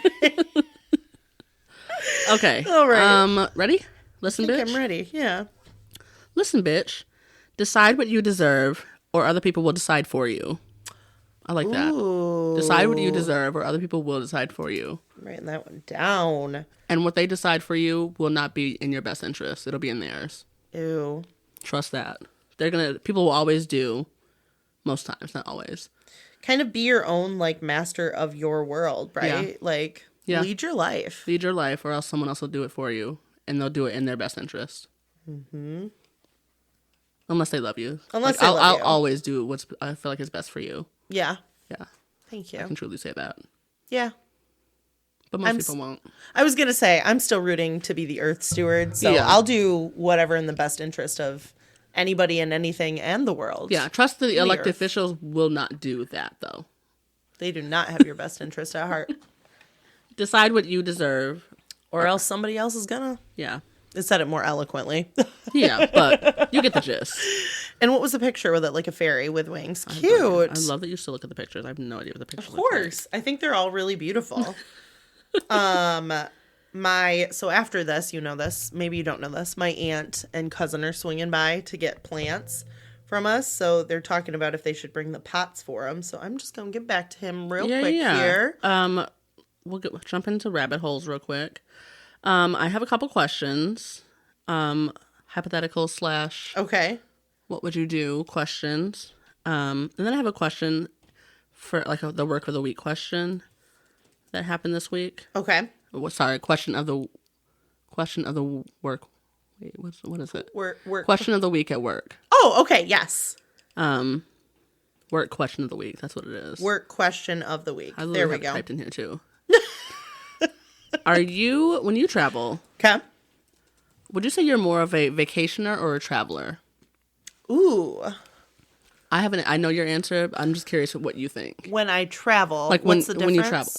Okay. All right. Ready? Listen, I think bitch. I'm ready. Yeah. Listen, bitch. Decide what you deserve, or other people will decide for you. I like that. Ooh. Decide what you deserve, or other people will decide for you. I'm writing that one down. And what they decide for you will not be in your best interest. It'll be in theirs. Ew. Trust that. People will always do, most times, not always. Kind of be your own, like, master of your world, right? Yeah. Like, lead your life. Lead your life, or else someone else will do it for you, and they'll do it in their best interest. Mm-hmm. Unless they love you. Unless they love I'll you. always do what I feel like is best for you. Yeah. Yeah, Thank I you. can truly say that. Yeah. But most people won't. I was going to say, I'm still rooting to be the earth steward, so Yeah. I'll do whatever in the best interest of anybody and anything and the world. Yeah, trust the elected earth. officials will not do that, though. They do not have your best interest at heart. Decide what you deserve. Or else somebody else is gonna. Yeah. It said it more eloquently. Yeah, but you get the gist. And what was the picture with it? Like a fairy with wings. Cute. I love that you still look at the pictures. I have no idea what the pictures Of course. I think they're all really beautiful. So after this, you know this, maybe you don't know this, my aunt and cousin are swinging by to get plants from us. So they're talking about if they should bring the pots for them. So I'm just going to get back to him real quick here. We'll jump into rabbit holes real quick. I have a couple questions. Hypothetical / Okay. what would you do questions. And then I have a question for like the work of the week question that happened this week. Okay. Question of the work. Wait, what is it? Work. Question of the week at work. Oh, okay. Yes. Work question of the week. That's what it is. Work question of the week. There we go. Typed in here too. When you travel? Okay. Would you say you're more of a vacationer or a traveler? Ooh. I know your answer. I'm just curious what you think. When I travel, like what's the difference? When you travel.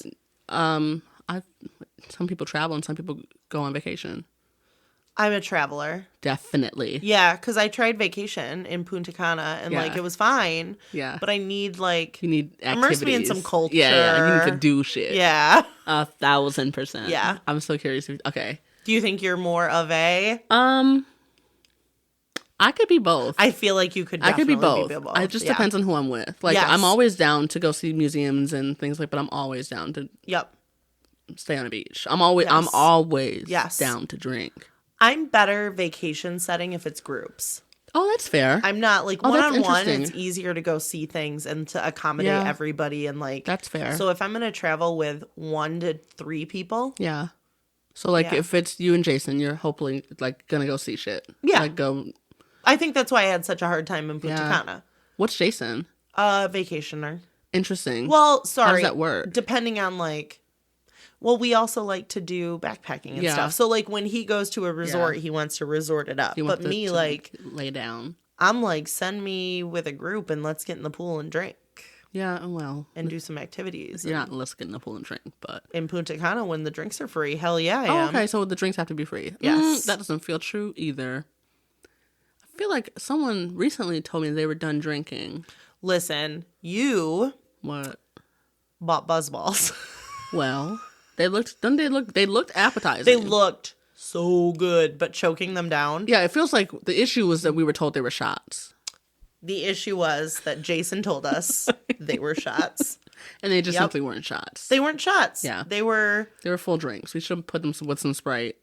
Some people travel and some people go on vacation. I'm a traveler. Definitely. Yeah, because I tried vacation in Punta Cana and it was fine. Yeah. But I need you need activities. Immerse me in some culture. Yeah. You need to do shit. Yeah. 1,000%. Yeah. I'm so curious. Okay. Do you think you're more of a? I could be both. I feel like you could. Definitely be both. It just depends on who I'm with. Like I'm always down to go see museums and things but I'm always down to. Yep. Stay on a beach. I'm always down to drink. I'm better vacation setting if it's groups. Oh, that's fair. I'm not like one-on-one. It's easier to go see things and to accommodate everybody and that's fair. So if I'm gonna travel with 1 to 3 people, yeah. So if it's you and Jason, you're hopefully gonna go see shit. Yeah. Go. I think that's why I had such a hard time in Punta Cana. What's Jason? Vacationer. Interesting. Well, sorry. How does that work? Depending on well, we also like to do backpacking and stuff. So when he goes to a resort, he wants to resort it up. But me, lay down. I'm send me with a group and let's get in the pool and drink. Yeah, well. And do some activities. You're not let's get in the pool and drink, but. In Punta Cana, when the drinks are free, hell yeah, I am. Okay, so the drinks have to be free. Yes. That doesn't feel true either. I feel like someone recently told me they were done drinking. Listen, you. What? Bought BuzzBalls. Well. They looked appetizing. They looked so good, but choking them down. Yeah, it feels like the issue was that we were told they were shots. The issue was that Jason told us they were shots. And they just simply weren't shots. They weren't shots. Yeah. They were full drinks. We should have put them with some Sprite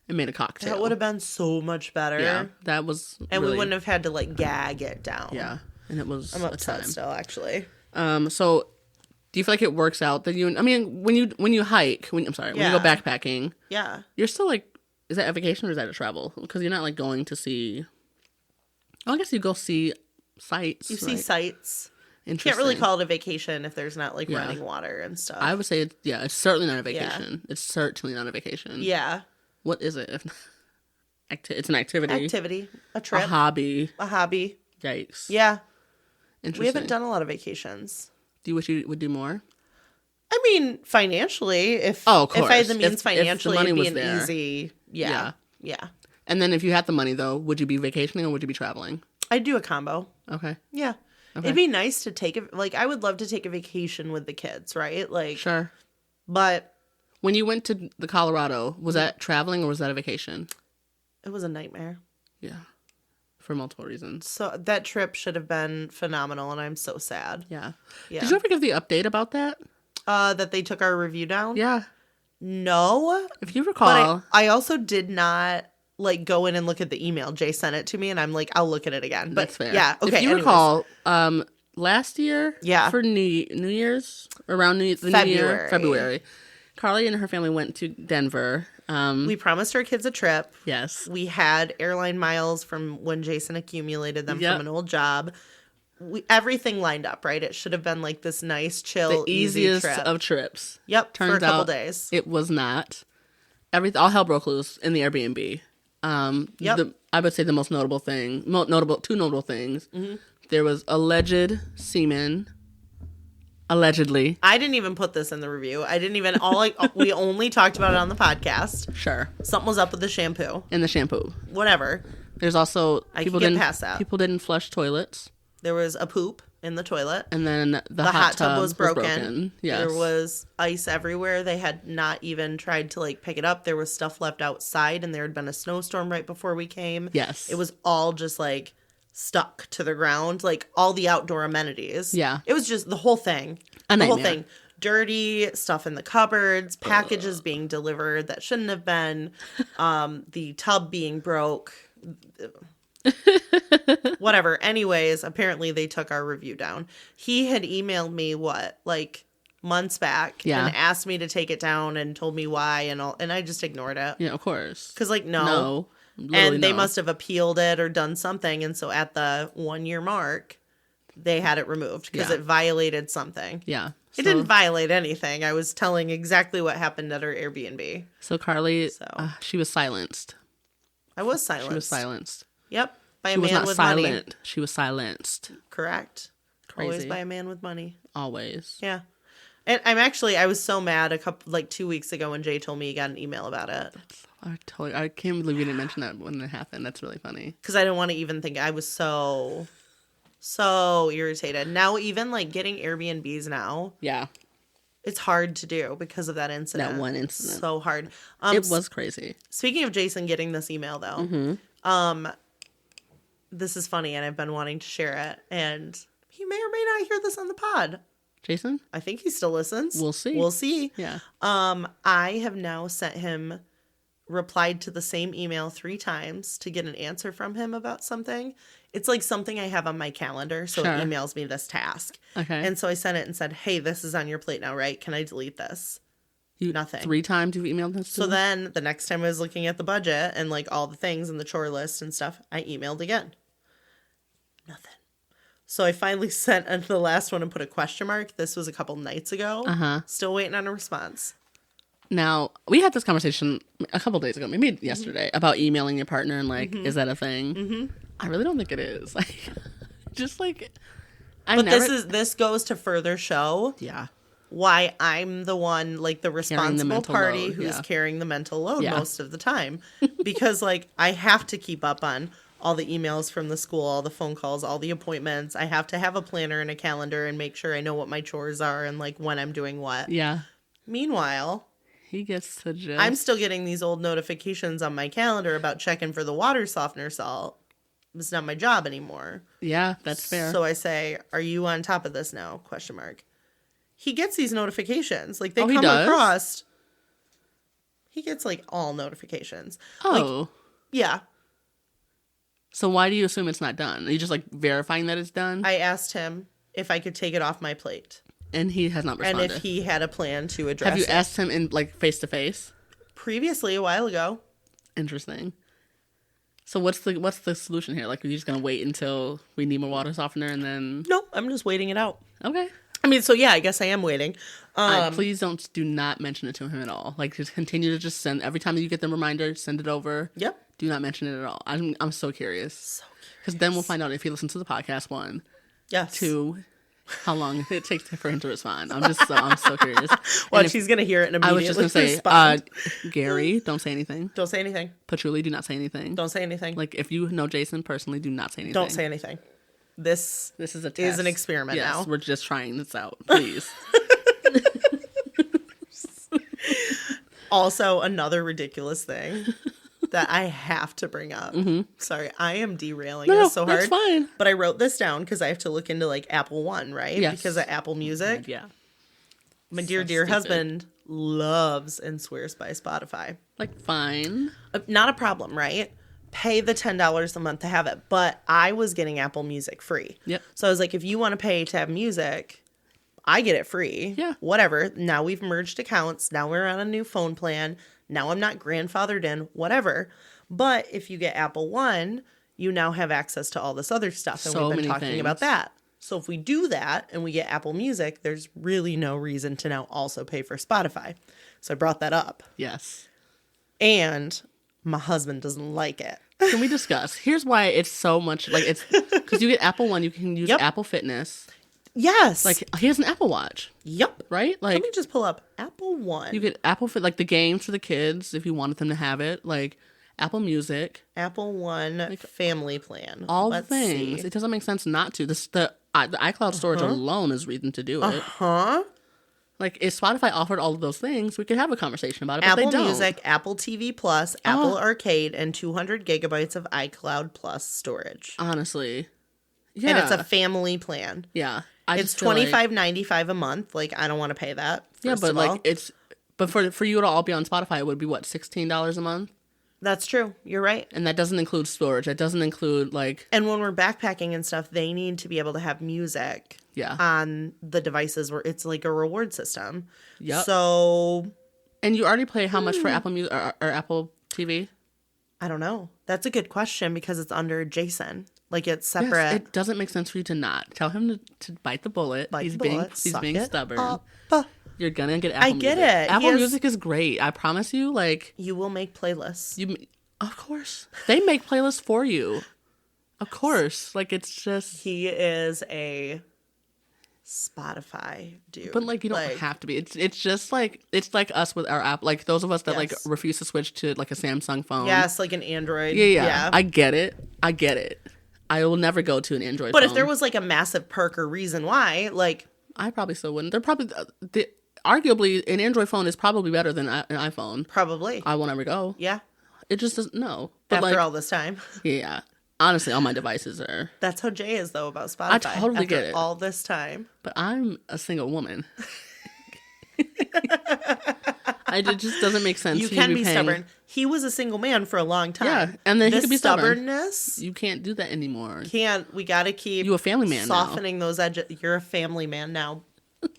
and made a cocktail. That would have been so much better. Yeah, that was And we wouldn't have had to gag it down. Yeah, and it was I'm upset still, actually. So... Do you feel like it works out that when you hike, when you go backpacking, you're still is that a vacation or is that a travel? Because you're not going to see, I guess you go see sights. You see sights. Interesting. Can't really call it a vacation if there's not running water and stuff. I would say, it's certainly not a vacation. Yeah. It's certainly not a vacation. Yeah. What is it? It's an activity. A trip. A hobby. Yikes. Yeah. Interesting. We haven't done a lot of vacations. Do you wish you would do more? I mean, financially, if of course. If I had the means financially, if the money it'd be was easy. Yeah. And then if you had the money, though, would you be vacationing or would you be traveling? I'd do a combo. Okay. Yeah. Okay. It'd be nice to take I would love to take a vacation with the kids, right? Sure. But when you went to the Colorado, was that traveling or was that a vacation? It was a nightmare. Yeah. For multiple reasons. So that trip should have been phenomenal, and I'm so sad. Yeah. Did you ever give the update about that? That they took our review down? Yeah. No. If you recall. But I also did not, go in and look at the email. Jay sent it to me, and I'm I'll look at it again. But, that's fair. Yeah, okay. If you recall, last year, for New Year's, around February, Carly and her family went to Denver. We promised our kids a trip. Yes. We had airline miles from when Jason accumulated them from an old job. Everything lined up, right? It should have been this nice, chill, the easiest easy trip. Of trips. Yep, Turns for a couple out days. It was not. All hell broke loose in the Airbnb. I would say the most notable thing, two notable things. Mm-hmm. There was alleged semen. Allegedly. I didn't even put this in the review. I didn't even, we only talked about it on the podcast. Sure. Something was up with the shampoo. And the shampoo. Whatever. There's also I can get past that. People didn't flush toilets. There was a poop in the toilet. And then the hot tub was broken. Yes. There was ice everywhere. They had not even tried to like pick it up. There was stuff left outside, and there had been a snowstorm right before we came. Yes. It was all just like stuck to the ground, like all the outdoor amenities. Yeah. It was just the whole thing. The whole thing. Dirty stuff in the cupboards, packages being delivered that shouldn't have been, the tub being broke. Whatever. Anyways, apparently they took our review down. He had emailed me like months back and asked me to take it down and told me why and I just ignored it. Yeah, of course. Because no. And they must have appealed it or done something, and so at the 1 year mark, they had it removed because it violated something. Yeah. It didn't violate anything. I was telling exactly what happened at her Airbnb. So Carly, she was silenced. I was silenced. She was silenced. Yep. By a man with money. She was silenced. Correct. Crazy. Always by a man with money. Always. Yeah. And I was so mad 2 weeks ago when Jay told me he got an email about it. I can't believe you didn't mention that when it happened. That's really funny. Because I didn't want to even think. I was so irritated. Now even like getting Airbnbs now. Yeah. It's hard to do because of that incident. That one incident. So hard. It was crazy. Speaking of Jason getting this email though. Mm-hmm. This is funny and I've been wanting to share it. And he may or may not hear this on the pod. Jason? I think he still listens. We'll see. Yeah. I have now sent him, replied to the same email 3 times to get an answer from him about something. It's like something I have on my calendar, so it emails me this task. Okay. And so I sent it and said, hey, this is on your plate now, right? Can I delete this? Nothing. 3 times you've emailed this to So him? then the next time I was looking at the budget and like all the things and the chore list and stuff, I emailed again. Nothing. So I finally sent the last one and put a question mark. This was a couple nights ago. Still waiting on a response. Now, we had this conversation a couple days ago, maybe yesterday, about emailing your partner and like, is that a thing? Mm-hmm. I really don't think it is. Like, just like, this goes to further show yeah, why I'm the one, like the responsible party who's carrying the mental load most of the time. Because like I have to keep up on all the emails from the school, all the phone calls, all the appointments. I have to have a planner and a calendar and make sure I know what my chores are and like when I'm doing what. Yeah. Meanwhile, he gets to just... I'm still getting these old notifications on my calendar about checking for the water softener salt. It's not my job anymore. Yeah, that's fair. So I say, are you on top of this now? ? He gets these notifications. Like they come across. He gets like all notifications. Oh. Like, yeah. So why do you assume it's not done? Are you just like verifying that it's done? I asked him if I could take it off my plate. And he has not responded. And if he had a plan to address it. Have you asked him in like face to face? Previously, a while ago. Interesting. So what's the solution here? Like, are you just gonna wait until we need more water softener and then? No, I'm just waiting it out. Okay. I mean, so yeah, I guess I am waiting. Please do not mention it to him at all. Like, just continue to just send every time you get the reminder, send it over. Yep. Do not mention it at all. I'm so curious. Because then we'll find out if he listens to the podcast. 1. Yes. 2. How long it takes for him to respond. I'm so curious. Well, she's going to hear it and immediately I was just going to say, Gary, don't say anything. Don't say anything. Patchouli, do not say anything. Don't say anything. Like, if you know Jason personally, do not say anything. Don't say anything. This is a test. Is an experiment now. Yes, we're just trying this out. Please. Also, another ridiculous thing that I have to bring up. Mm-hmm. Sorry, I am derailing this so hard. That's fine. But I wrote this down because I have to look into like Apple One, right? Yes. Because of Apple Music. Yeah. My dear husband loves and swears by Spotify. Like, fine. Not a problem, right? Pay the $10 a month to have it. But I was getting Apple Music free. Yep. So I was like, if you want to pay to have music, I get it free. Yeah. Whatever. Now we've merged accounts. Now we're on a new phone plan. Now I'm not grandfathered in. Whatever. But if you get Apple One, you now have access to all this other stuff. And we've been talking about that. So if we do that and we get Apple Music, there's really no reason to now also pay for Spotify. So I brought that up. Yes. And my husband doesn't like it. Can we discuss? Here's why it's so much like it's because you get Apple One, you can use Apple Fitness. Yes. Like he has an Apple Watch. Yep. Right? Like let me just pull up Apple One. You get Apple Fit like the games for the kids if you wanted them to have it. Like Apple Music, Apple One family plan. all Let's things. see. It doesn't make sense not to. The iCloud storage alone is reason to do it. Like, if Spotify offered all of those things, we could have a conversation about it, but Apple they don't. Music, Apple TV Plus, Apple Arcade, and 200 gigabytes of iCloud Plus storage. Honestly. Yeah. And it's a family plan. Yeah. It's $25.95 a month. Like, I don't want to pay that. Yeah, but like but for you to all be on Spotify, it would be what, $16 a month? That's true. You're right. And that doesn't include storage. That doesn't include like. And when we're backpacking and stuff, they need to be able to have music. Yeah. On the devices where it's like a reward system. Yep. So. And you already pay how much for Apple Music or Apple TV? I don't know. That's a good question because it's under Jason. Like, it's separate. Yes, it doesn't make sense for you to not tell him to bite the bullet. He's being stubborn. You're gonna get Apple Music. I get it. Apple Music is great. I promise you. Like, you will make playlists. Of course, they make playlists for you. Of course, like it's just he is a Spotify dude. But like you don't have to be. It's just like it's like us with our app. Like those of us that like refuse to switch to like a Samsung phone. Yes, like an Android. Yeah. I get it. I will never go to an Android phone. But if there was like a massive perk or reason why, like I probably still wouldn't. They're probably arguably an Android phone is probably better than an iPhone. Probably. I won't ever go. Yeah. It just doesn't. No. But after all this time. Yeah. Honestly, all my devices are. That's how Jay is though about Spotify. I totally get it. All this time. But I'm a single woman. It just doesn't make sense. You can be stubborn. He was a single man for a long time. Yeah, and then he could be stubbornness. You can't do that anymore. We got to keep you a family man softening those edges. You're a family man now.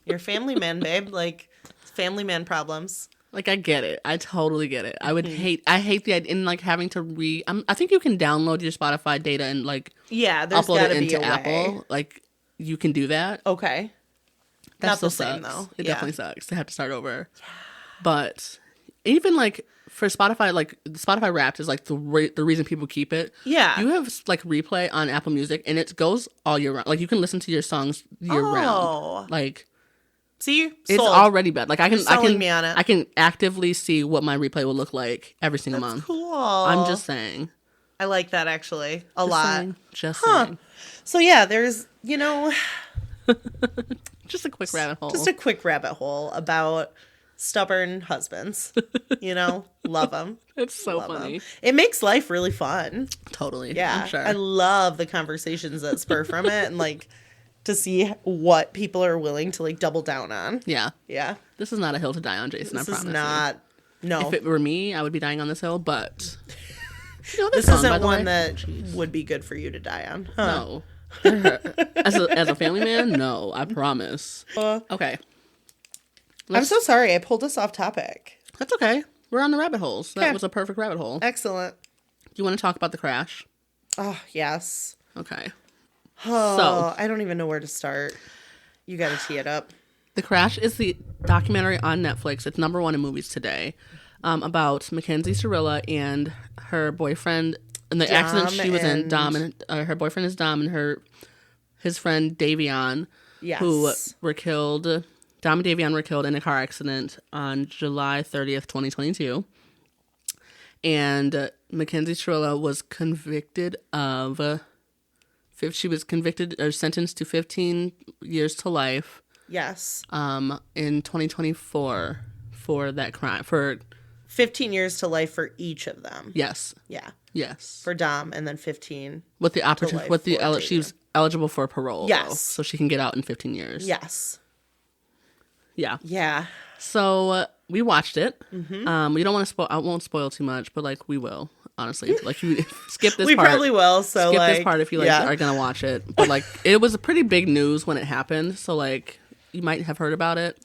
You're a family man, babe. Like family man problems. Like I get it. I totally get it. I hate the idea in like having to I think you can download your Spotify data and like upload it into Apple. Like you can do that. Okay. That Not still the same sucks. though. It definitely sucks to have to start over. Yeah. But even like for Spotify, like Spotify Wrapped is like the reason people keep it. Yeah. You have like replay on Apple Music and it goes all year round. Like you can listen to your songs year round. Like see, it's already bad. Like I can me on it. I can actively see what my replay will look like every single month. Cool. I'm just saying. I like that actually a lot. Just saying. So yeah, there's just a quick rabbit hole. Just a quick rabbit hole about stubborn husbands. Love them. It's so funny. It makes life really fun. Totally. Yeah. I'm sure. I love the conversations that spur from it and like to see what people are willing to like double down on. Yeah. Yeah. This is not a hill to die on, Jason. I promise. This is not. No. If it were me, I would be dying on this hill, but this isn't one that would be good for you to die on. Huh? No. As a family man, no, I promise. Okay. I'm so sorry I pulled us off topic. That's okay. We're on the rabbit holes. That was a perfect rabbit hole. Excellent. Do you want to talk about the crash? Oh, yes. Okay. Oh, so I don't even know where to start. You got to tee it up. The Crash is the documentary on Netflix. It's #1 in movies today. About Mackenzie Cirilla and her boyfriend and the accident she was in. Dom and her boyfriend is Dom and his friend Davion, who were killed. Dom and Davion were killed in a car accident on July 30th, 2022. And Mackenzie Cirilla was convicted of. She was convicted or sentenced to 15 years to life. Yes. In 2024 for that crime. For 15 years to life for each of them. Yes. Yeah. Yes. For Dom, and then 15. With the opportunity, she was eligible for parole. Yes. Though, so she can get out in 15 years. Yes. Yeah. Yeah. So we watched it. Mm-hmm. We don't want to spoil. I won't spoil too much, but like we will. Honestly, like you skip this part. We probably will. So skip this part if you are gonna watch it. But like it was a pretty big news when it happened. So like you might have heard about it.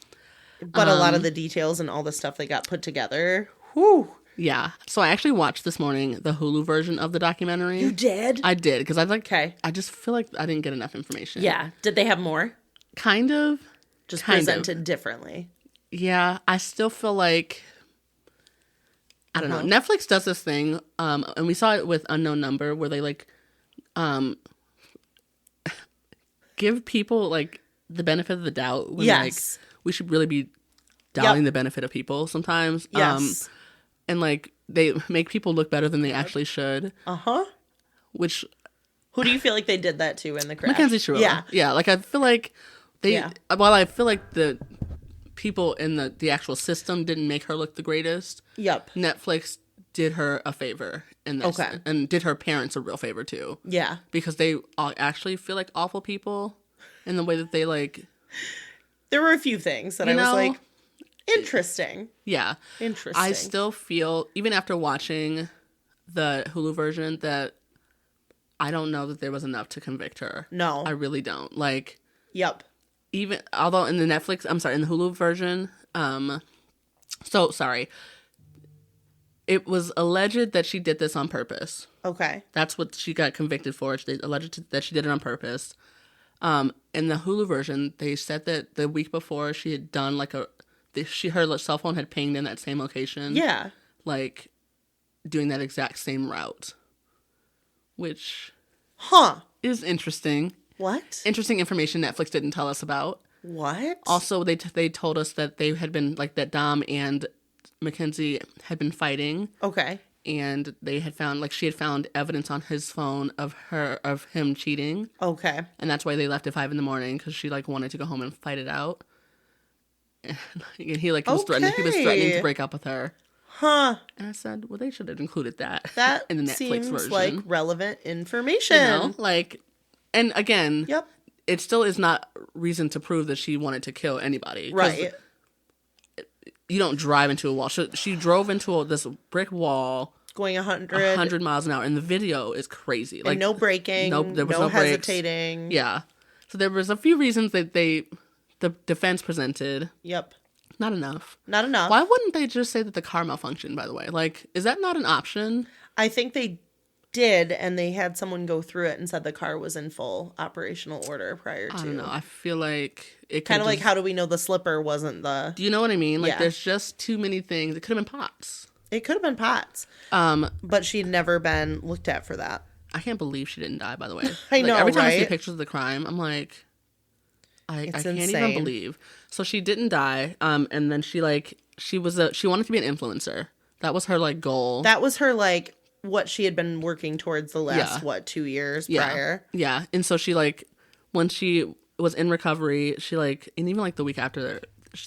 But a lot of the details and all the stuff that got put together. Whew. Yeah. So I actually watched this morning the Hulu version of the documentary. You did? I did because I was like, okay. I just feel like I didn't get enough information. Yeah. Did they have more? Kind of. Just presented differently. Yeah. I still feel like, I don't know. Netflix does this thing, and we saw it with Unknown Number, where they like give people like the benefit of the doubt when like we should really be doubting the benefit of people sometimes. Yes. And like they make people look better than they actually should. Which Who do you feel like they did that to in the crash? Mackenzie Shirella. Yeah. Like I feel like while I feel like the people in the actual system didn't make her look the greatest. Yep. Netflix did her a favor in this. Okay. And did her parents a real favor too. Yeah. Because they all actually feel like awful people in the way that they like. There were a few things that I was like, interesting. Yeah. Interesting. I still feel, even after watching the Hulu version, that I don't know that there was enough to convict her. No. I really don't. Like. Yep. Even although in the Hulu version, it was alleged that she did this on purpose. Okay. That's what she got convicted for. They alleged that she did it on purpose. In the Hulu version, they said that the week before she had done like her cell phone had pinged in that same location. Yeah. Like doing that exact same route, which is interesting. What? Interesting information Netflix didn't tell us about. What? Also, they told us that they had been, like, that Dom and Mackenzie had been fighting. Okay. And they had found, like, she had found evidence on his phone of him cheating. Okay. And that's why they left at 5 a.m, because she, like, wanted to go home and fight it out. And he, like, was threatening to break up with her. And I said, well, they should have included that in the Netflix version. Seems like relevant information. You know, like... And again, yep. It still is not reason to prove that she wanted to kill anybody. Right. You don't drive into a wall. She drove into this brick wall. Going 100 miles an hour. And the video is crazy. Like, and no braking. There was no hesitating. Yeah. So there was a few reasons that the defense presented. Yep. Not enough. Not enough. Why wouldn't they just say that the car malfunctioned, by the way? Like, is that not an option? I think they did, and they had someone go through it and said the car was in full operational order prior to. I don't know. I feel like it kind of like, how do we know the slipper wasn't the... Do you know what I mean? Like, there's just too many things. It could have been pots. It could have been pots. But she'd never been looked at for that. I can't believe she didn't die, by the way. I know, every time right? I see pictures of the crime, I'm like, I can't even believe. So she didn't die. And then she wanted to be an influencer. That was her, like, goal. That was her, like, what she had been working towards the last 2 years prior. Yeah. And so she, like, when she was in recovery, she, like, and even, like, the week after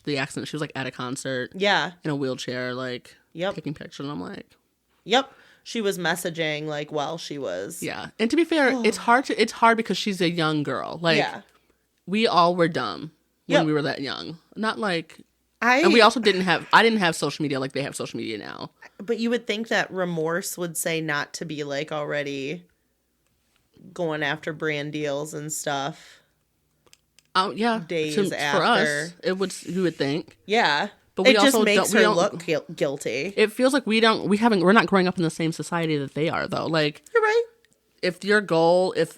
the accident, she was, like, at a concert. Yeah. In a wheelchair, like, taking pictures. And I'm like, yep. She was messaging, like, while she was. Yeah. And to be fair, it's hard because she's a young girl. Like, we all were dumb when we were that young. Not like... and we also didn't have social media like they have social media now. But you would think that remorse would say not to be, like, already going after brand deals and stuff. Oh, yeah. Days after. For us, you would think. Yeah. But we it also just makes her look guilty. It feels like we're not growing up in the same society that they are, though. Like, you're right. If your goal, the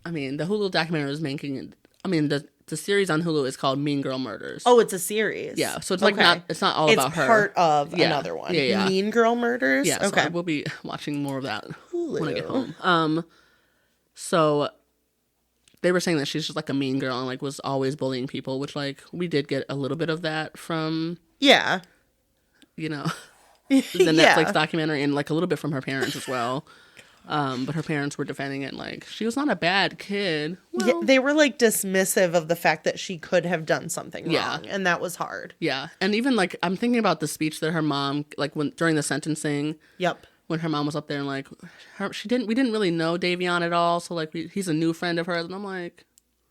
Hulu documentary is making, the series on Hulu is called Mean Girl Murders. Oh, it's a series. Yeah, so it's like it's not all about her. It's part of another one. Yeah. Mean Girl Murders. Yeah, okay. So we'll be watching more of that Hulu. when I get home. So they were saying that she's just like a mean girl and like was always bullying people, which like we did get a little bit of that from the Netflix documentary and like a little bit from her parents as well. But her parents were defending it like she was not a bad kid. Well, they were like dismissive of the fact that she could have done something wrong, and that was hard. Yeah, and even like I'm thinking about the speech that her mom like during the sentencing. Yep. When her mom was up there and like we didn't really know Davion at all, so like he's a new friend of hers, and I'm like,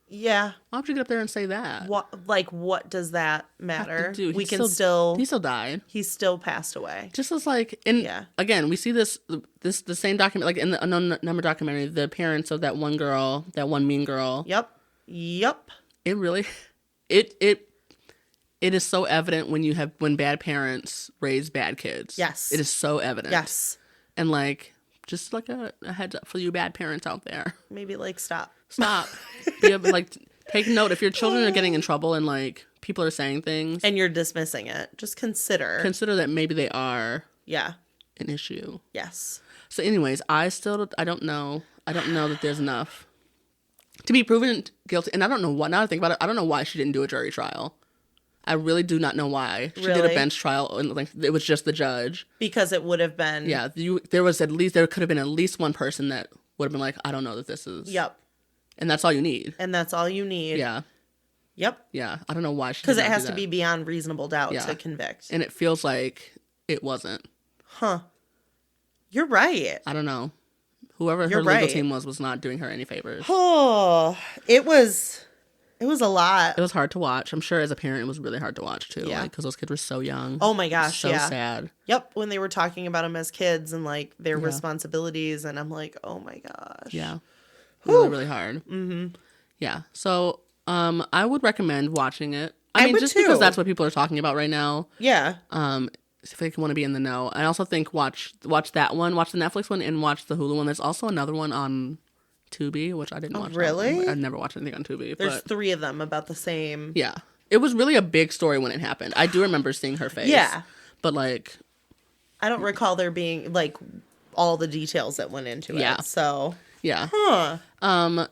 yeah, why would you get up there and say that? What does that matter? Do? He still died. He's still passed away. Just as like, again, we see the same document like in the Unknown Number documentary. The parents of that one girl, that one mean girl. Yep. It really, it is so evident when bad parents raise bad kids. Yes, it is so evident. Yes, and like just like a heads up for you bad parents out there. Maybe like stop. Like take note if your children are getting in trouble and like people are saying things and you're dismissing it. Just consider that maybe they are an issue. Yes. So anyways, I don't know that there's enough to be proven guilty, and I don't know what. Now that I think about it, I don't know why she didn't do a jury trial. I really do not know why. She did a Really? bench trial, and like it was just the judge. Because it would have been. Yeah, there could have been at least one person that would have been like, I don't know that this is. Yep. And that's all you need. And that's all you need. Yeah. Yep. Yeah. I don't know why she. Because it has to be beyond reasonable doubt Yeah. to convict. And it feels like it wasn't. Huh. You're right. I don't know. Whoever her legal team was not doing her any favors. Oh, it was a lot. It was hard to watch. I'm sure as a parent it was really hard to watch too. Yeah. Because those kids were so young. Oh my gosh, so sad. Yep, when they were talking about them as kids and like their responsibilities, and I'm like, oh my gosh. Yeah. Really, really hard. Mm-hmm. Yeah. So, I would recommend watching it. I mean, just because that's what people are talking about right now. Yeah. If they want to be in the know. I also think watch that one, watch the Netflix one, and watch the Hulu one. There's also another one on Tubi, which I didn't watch. Really? I've never watched anything on Tubi. There's 3 of them about the same. Yeah. It was really a big story when it happened. I do remember seeing her face. Yeah. But like, I don't recall there being like all the details that went into it. Yeah. So. Yeah. Huh.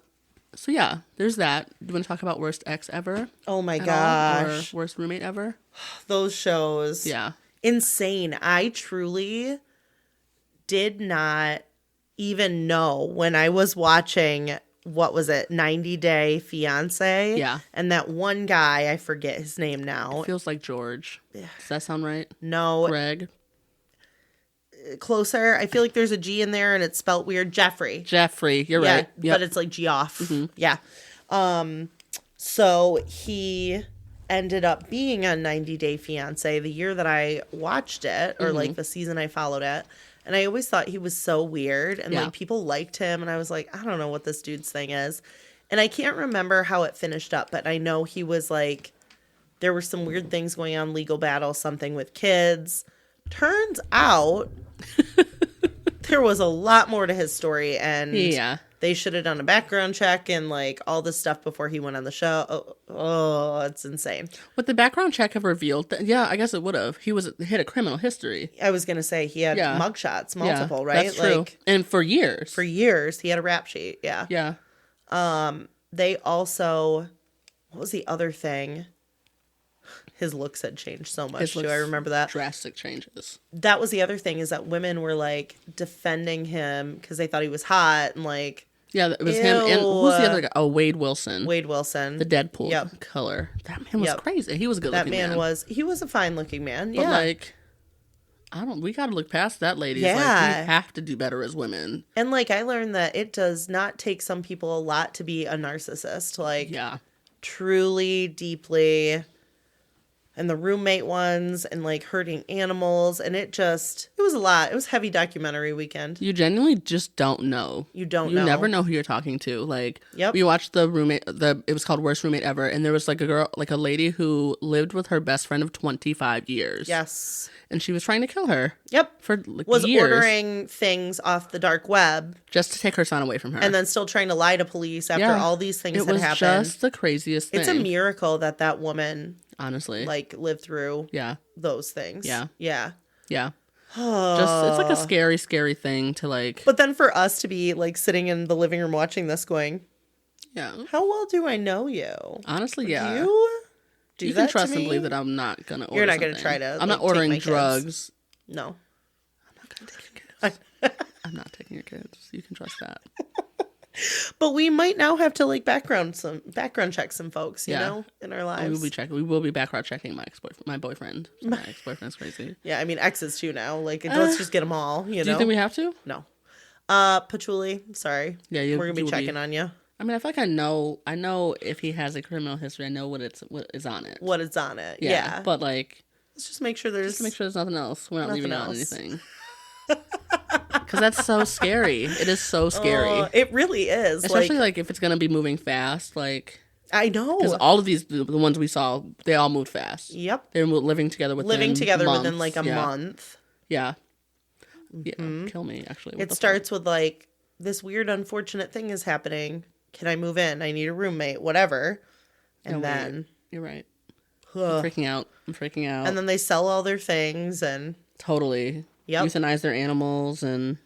So yeah, there's that. Do you want to talk about worst ex ever? Oh my gosh. Or worst roommate ever? Those shows. Yeah. Insane. I truly did not even know when I was watching, what was it, 90 Day Fiancé? Yeah. And that one guy, I forget his name now. It feels like George. Does that sound right? No. Greg? Closer. I feel like there's a G in there and it's spelt weird. Jeffrey. You're right. Yep. But it's like Geoff. Mm-hmm. Yeah. So he ended up being on 90 Day Fiancé the year that I watched it, or like the season I followed it. And I always thought he was so weird, and like people liked him, and I was like, I don't know what this dude's thing is. And I can't remember how it finished up, but I know he was like, there were some weird things going on, legal battle, something with kids. Turns out there was a lot more to his story, and they should have done a background check and like all this stuff before he went on the show. Oh, it's insane. Would the background check have revealed that? Yeah, I guess it would have. He had a criminal history. I was gonna say he had mugshots, multiple, right? That's true. Like, and for years. He had a rap sheet. Yeah. Yeah. They also, what was the other thing? His looks had changed so much. Do I remember that? Drastic changes. That was the other thing, is that women were like defending him because they thought he was hot and like. Yeah, it was him. And who's the other guy? Oh, Wade Wilson. The Deadpool color. That man was crazy. He was a good looking man. He was a fine looking man. But like, we got to look past that, ladies. Yeah. Like, we have to do better as women. And like, I learned that it does not take some people a lot to be a narcissist. Like, truly, deeply. And the roommate ones, and like hurting animals, and it was a lot. It was heavy documentary weekend. You genuinely just don't know. You know. You never know who you're talking to. Like, we watched the roommate, it was called Worst Roommate Ever, and there was like a girl, like a lady who lived with her best friend of 25 years. Yes. And she was trying to kill her. Yep. For like was years. Ordering things off the dark web. Just to take her son away from her. And then still trying to lie to police after all these things had happened. It was just the craziest thing. It's a miracle that woman... honestly, like lived through those things. Yeah. Just it's like a scary thing to like. But then for us to be like sitting in the living room watching this going, how well do I know you? Honestly, you can trust and believe that I'm not gonna order. You're not something. Gonna try to I'm not ordering drugs. No, I'm not gonna take your kids. I'm not taking your kids. You can trust that. But we might now have to like background check some folks, you know, in our lives. We will be background checking my boyfriend. My ex-boyfriend's crazy. Yeah, I mean exes too now. Like let's just get them all. You know. Do you think we have to? No. Patchouli, sorry. Yeah, we're gonna be checking on you. I mean, I feel like I know if he has a criminal history. I know what is on it. What is on it? Yeah. But like, let's just make sure there's nothing else. We're not leaving out anything. Because that's so scary. It is so scary. It really is. Especially like if it's going to be moving fast. Like, I know. Because all of these, the ones we saw, they all moved fast. Yep. They were living together within like a month. Yeah. Yeah. Kill me, actually. It starts with like, this weird, unfortunate thing is happening. Can I move in? I need a roommate, whatever. And then. You're right. I'm freaking out. And then they sell all their things and. Totally. Yep. Euthanize their animals and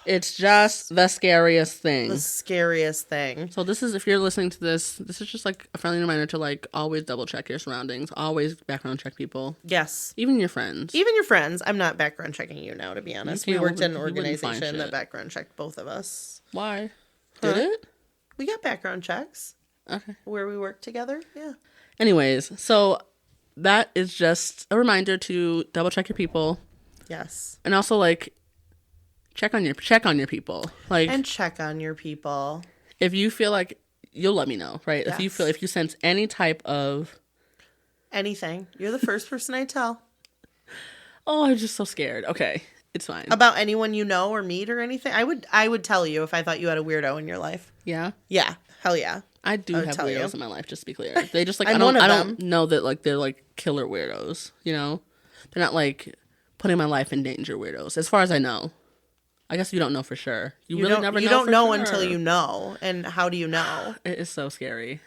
It's just the scariest thing. The scariest thing. So this is, if you're listening to this is just like a friendly reminder to like always double check your surroundings. Always background check people. Yes. Even your friends. Even your friends. I'm not background checking you now, to be honest. We worked in an organization that background checked both of us. Why? Did it? We got background checks. Okay. Where we worked together. Yeah. Anyways, so that is just a reminder to double check your people. Yes. And also like check on your people. And check on your people. If you feel like, you'll let me know, right? Yes. If you sense any type of anything, you're the first person I tell. Oh, I'm just so scared. Okay, it's fine. About anyone you know or meet or anything? I would tell you if I thought you had a weirdo in your life. Yeah? Yeah. Hell yeah. I do have weirdos in my life, just to be clear. They just like I don't know that like they're like killer weirdos, you know? They're not like putting my life in danger weirdos, as far as I know. I guess you don't know for sure. You really never know. You don't know until you know. And how do you know? It is so scary.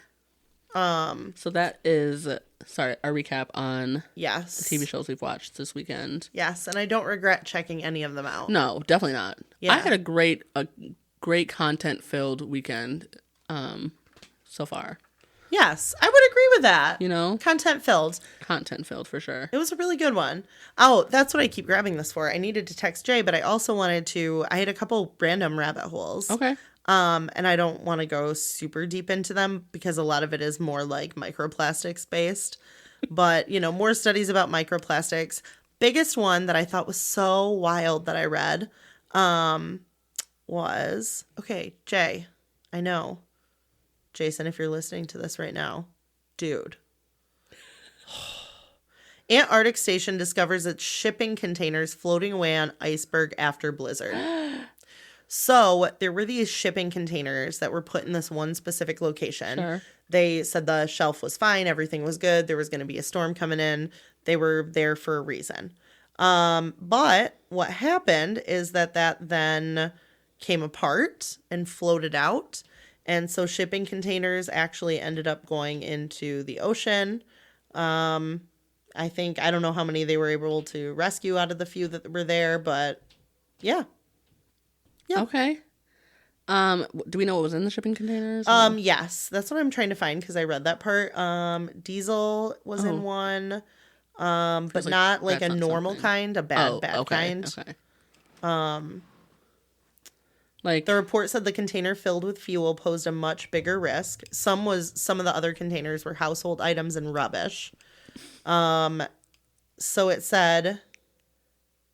So that is a recap on the TV shows we've watched this weekend. Yes, and I don't regret checking any of them out. No, definitely not. Yeah. I had a great content-filled weekend so far. Yes, I would agree with that. You know? Content-filled. Content-filled, for sure. It was a really good one. Oh, that's what I keep grabbing this for. I needed to text Jay, but I also wanted to... I had a couple random rabbit holes. Okay. And I don't want to go super deep into them because a lot of it is more like microplastics based. But, you know, more studies about microplastics. Biggest one that I thought was so wild that I read was... Okay, Jay, I know. Jason, if you're listening to this right now, dude. Antarctic station discovers its shipping containers floating away on iceberg after blizzard. So there were these shipping containers that were put in this one specific location. Sure. They said the shelf was fine. Everything was good. There was going to be a storm coming in. They were there for a reason. But what happened is that then came apart and floated out. And so shipping containers actually ended up going into the ocean. I don't know how many they were able to rescue out of the few that were there, but yeah. Yeah. Okay. Do we know what was in the shipping containers? Yes. That's what I'm trying to find because I read that part. Diesel was in one. But not like a normal kind, a bad kind. Okay. Like the report said the container filled with fuel posed a much bigger risk. Some of the other containers were household items and rubbish. So it said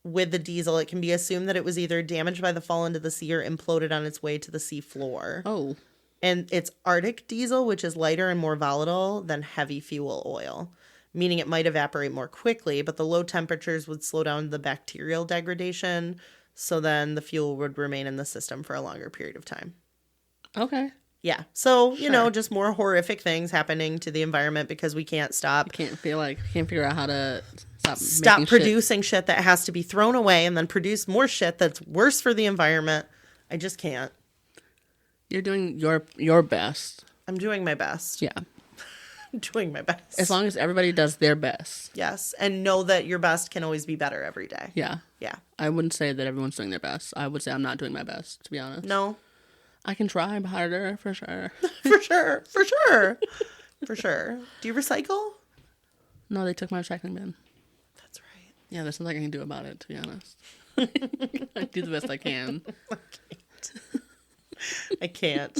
with the diesel, it can be assumed that it was either damaged by the fall into the sea or imploded on its way to the sea floor. Oh. And it's Arctic diesel, which is lighter and more volatile than heavy fuel oil, meaning it might evaporate more quickly, but the low temperatures would slow down the bacterial degradation. So then the fuel would remain in the system for a longer period of time. Okay. Yeah. So, you know, just more horrific things happening to the environment because we can't stop. You can't figure out how to stop producing shit that has to be thrown away and then produce more shit that's worse for the environment. I just can't. You're doing your best. I'm doing my best. Yeah. I'm doing my best. As long as everybody does their best. Yes. And know that your best can always be better every day. Yeah. Yeah. I wouldn't say that everyone's doing their best. I would say I'm not doing my best, to be honest. No. I can try harder, for sure. For sure. For sure. For sure. Do you recycle? No, they took my recycling bin. That's right. Yeah, there's nothing I can do about it, to be honest. I do the best I can. I can't.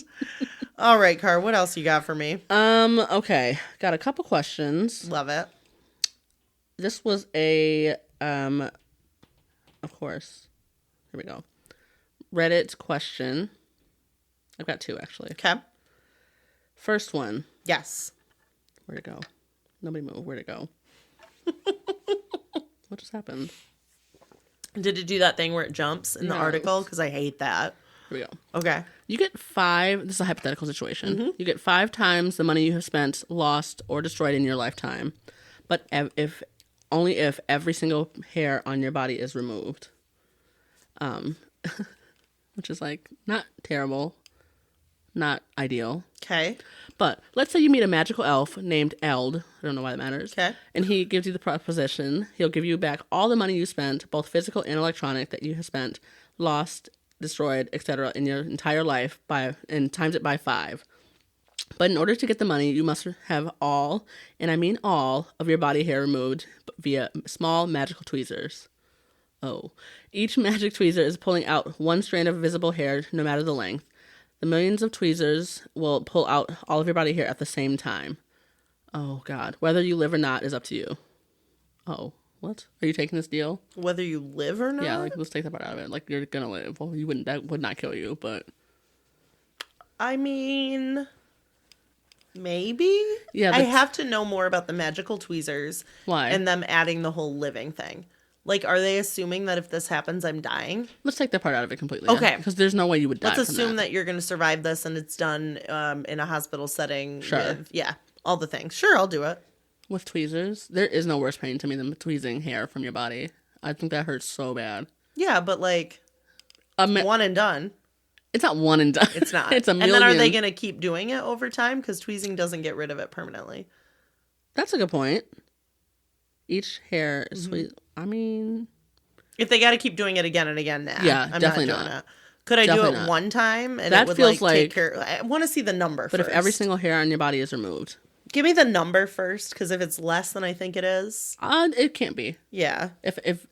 All right, Car, what else you got for me? Okay. Got a couple questions. Love it. This was a, of course, here we go. Reddit question. I've got two, actually. Okay. First one. Yes. Where'd it go? Nobody move. Where'd it go? What just happened? Did it do that thing where it jumps in the article? Because I hate that. Here we go. Okay. You get this is a hypothetical situation. Mm-hmm. You get 5 times the money you have spent, lost, or destroyed in your lifetime. But if every single hair on your body is removed. Which is like not terrible. Not ideal. Okay. But let's say you meet a magical elf named Eld. I don't know why that matters. Okay. And he gives you the proposition. He'll give you back all the money you spent, both physical and electronic, that you have spent, lost, destroyed, etc. in your entire life and times it by 5. But in order to get the money, you must have all, and I mean all, of your body hair removed via small magical tweezers. Oh. Each magic tweezer is pulling out one strand of visible hair, no matter the length. The millions of tweezers will pull out all of your body hair at the same time. Oh, God. Whether you live or not is up to you. Oh, what? Are you taking this deal? Whether you live or not? Yeah, like, let's take that part out of it. Like, you're gonna live. Well, that would not kill you, but... I mean... Maybe? Yeah, I have to know more about the magical tweezers. Why? And them adding the whole living thing. Like, are they assuming that if this happens, I'm dying? Let's take that part out of it completely. Okay. Because there's no way you would die. Let's assume that you're going to survive this and it's done in a hospital setting. Sure. With, all the things. Sure, I'll do it. With tweezers, there is no worse pain to me than tweezing hair from your body. I think that hurts so bad. Yeah, but like, one and done. It's not one and done. It's not. It's a million. And then are they going to keep doing it over time? Because tweezing doesn't get rid of it permanently. That's a good point. Each hair is I mean... If they got to keep doing it again and again, nah. Yeah, I'm definitely not doing not. It. Could I Definitely do it not. one time and that it would feels like take care... I want to see the number but first. If every single hair on your body is removed... Give me the number first, because if it's less than I think it is... it can't be. Yeah. If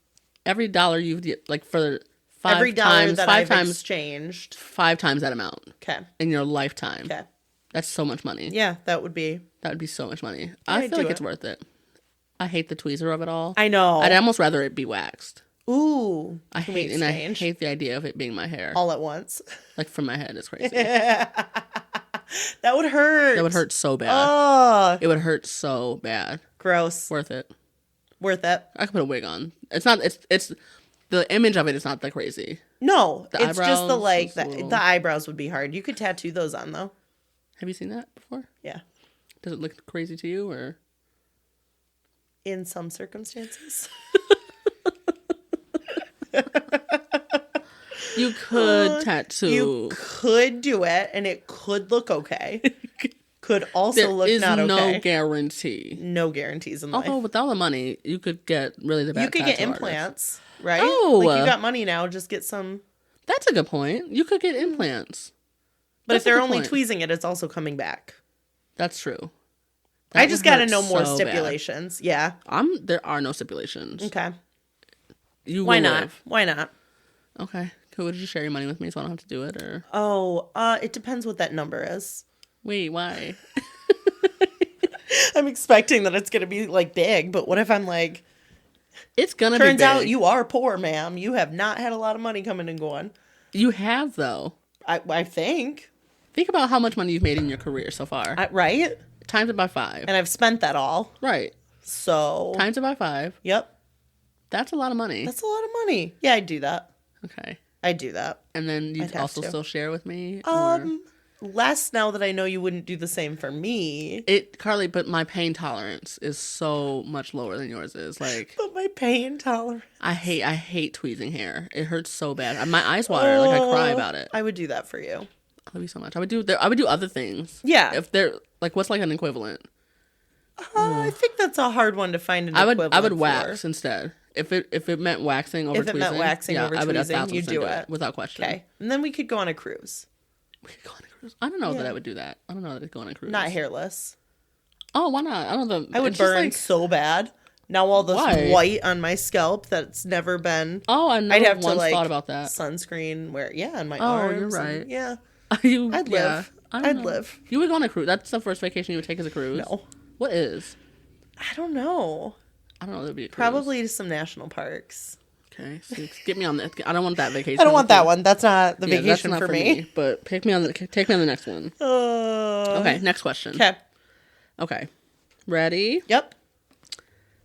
every dollar you've... Like, for... Every dollar that I've times, exchanged. 5 times that amount. Okay. In your lifetime. Okay. That's so much money. Yeah, that would be so much money. I feel like it's worth it. I hate the tweezer of it all. I know. I'd almost rather it be waxed. Ooh. I hate the idea of it being my hair. All at once. Like, from my head, it's crazy. That would hurt. That would hurt so bad. Oh. It would hurt so bad. Gross. Worth it. Worth it. I could put a wig on. It's not, it's, the image of it is not that crazy. No. The it's just the, like, eyebrows, the eyebrows would be hard. You could tattoo those on, though. Have you seen that before? Yeah. Does it look crazy to you, or? In some circumstances. You could tattoo. You could do it, and it could look okay. Could also look not okay. There is no guarantee. No guarantees in life. Although with all the money, you could get really the best. You could get implants, right? Oh. Like, you got money now, just get some. That's a good point. You could get implants. But if they're only tweezing it, it's also coming back. That's true. I just got to know more stipulations. Yeah. There are no stipulations. Okay. Why not? Why not? Okay. Cool. Would you share your money with me so I don't have to do it, or? Oh, it depends what that number is. Wait, why? I'm expecting that it's going to be, like, big, but what if I'm like... It's going to be big. Turns out you are poor, ma'am. You have not had a lot of money coming and going. You have, though. I think. Think about how much money you've made in your career so far. Right? Times it by 5. And I've spent that all. Right. So. Times it by 5. Yep. That's a lot of money. That's a lot of money. Yeah, I'd do that. Okay. I'd do that. And then you'd also still share with me? Less now that I know you wouldn't do the same for me. Carly, but my pain tolerance is so much lower than yours is. Like, but my pain tolerance. I hate tweezing hair. It hurts so bad. My eyes water. Like, I cry about it. I would do that for you. I love you so much. I would do other things. Yeah. If they're like, what's like an equivalent? I think that's a hard one to find an equivalent. I would wax instead. If it meant waxing over tweezing. If it meant waxing over tweezing, you do it without question. Okay, and then we could go on a cruise. We could go on a cruise. I don't know that I would do that. I don't know that I'd go on a cruise. Not hairless. Oh, why not? I don't know. I would burn so bad. Now all this white on my scalp that's never been. Oh, I never I'd have once to, thought about that. Sunscreen on my arms. Oh, you're right. Yeah. I'd live. I'd live. You would go on a cruise. That's the first vacation you would take as a cruise? No. What is? I don't know. That'd be a cruise. Probably to some national parks. Okay, so get me on that. I don't want that vacation. I don't want that one. That's not the vacation that's not for me. But take me on the next one. Okay, next question. Okay. Ready? Yep.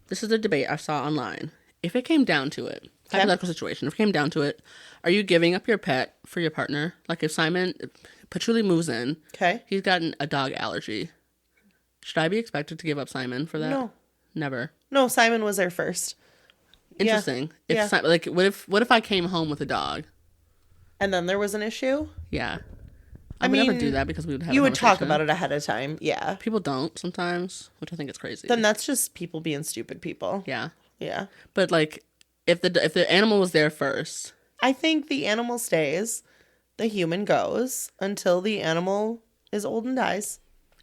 This is a debate I saw online. If it came down to it, hypothetical situation, if it came down to it, are you giving up your pet for your partner? Like if Simon Patchouli moves in, he's gotten a dog allergy. Should I be expected to give up Simon for that? No. Never. No, Simon was there first. Interesting. What if I came home with a dog? And then there was an issue? Yeah. I would never do that because we would have You would talk about it ahead of time. Yeah. People don't sometimes, which I think is crazy. Then that's just people being stupid people. Yeah. Yeah. But like if the animal was there first I think the animal stays, the human goes until the animal is old and dies.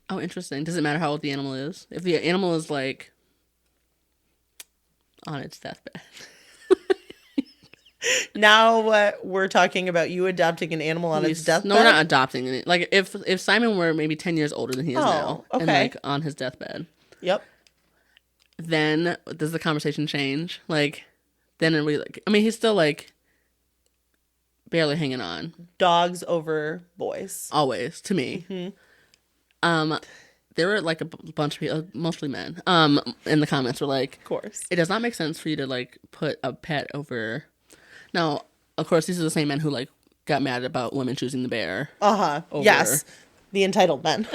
Oh, interesting. Does it matter how old the animal is? If the animal is like on its deathbed. Now we're talking about you adopting an animal on its deathbed? No, we're not adopting it. Like if Simon were maybe 10 years older than he is now, okay. and like on his deathbed. Yep. Then does the conversation change? Like, then are we like? I mean, he's still like barely hanging on. Dogs over boys. Always to me. Mm-hmm. There were like a bunch of people, mostly men. In the comments were like, of course, it does not make sense for you to like put a pet over. Now, of course, these are the same men who like got mad about women choosing the bear. Yes, the entitled men.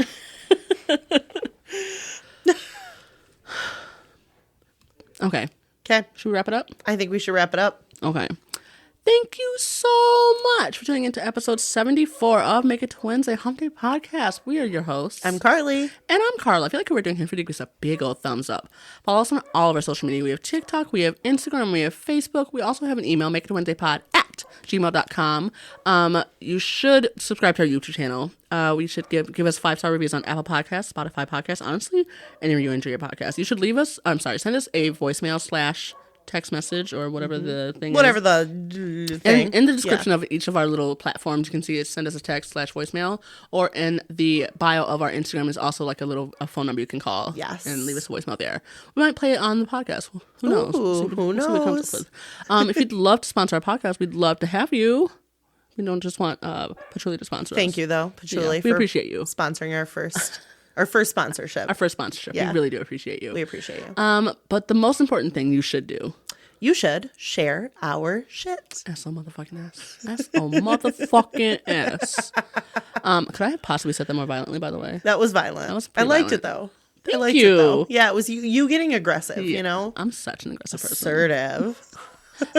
Okay. Should we wrap it up? I think we should wrap it up. Okay. Thank you so much for tuning into episode 74 of Make It to Wednesday Hump Day Podcast. We are your hosts. I'm Carly. And I'm Karla. I feel like we're doing here for you. Give us a big old thumbs up. Follow us on all of our social media. We have TikTok, we have Instagram, we have Facebook. We also have an email, makeitawednesdaypod@gmail.com. You should subscribe to our YouTube channel. We should give us 5-star reviews on Apple Podcasts, Spotify Podcasts, honestly, anywhere you enjoy your podcast. You should send us a voicemail / text message or whatever the thing whatever is. The thing. In the description of each of our little platforms, you can see it. Send us a text / voicemail, or in the bio of our Instagram is also like a phone number you can call. Yes. And leave us a voicemail there. We might play it on the podcast. Who knows? Who knows? See what it comes up with. If you'd love to sponsor our podcast, we'd love to have you. We don't just want Patchouli to sponsor us. Thank you, though, Patchouli. We appreciate you sponsoring our first sponsorship. Our first sponsorship. Yeah. We really do appreciate you. We appreciate you. But the most important thing you should do. You should share our shit. S-O-motherfucking S. S-O-motherfucking S. Could I have possibly said that more violently, by the way? That was violent. That was I liked violent. it, though. Thank you. Yeah, it was you getting aggressive, you know? I'm such an aggressive person. Assertive.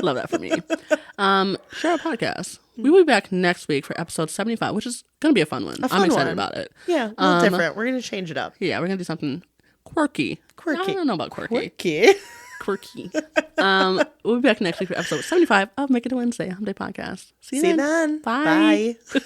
Love that for me. Share our podcast. We will be back next week for episode 75, which is going to be a fun one. I'm excited about it. Yeah, a little different. We're going to change it up. Yeah, we're going to do something quirky. I don't know about quirky. Quirky. We'll be back next week for episode 75 of Make It a Wednesday Hump Day Podcast. See you then. Bye. Bye.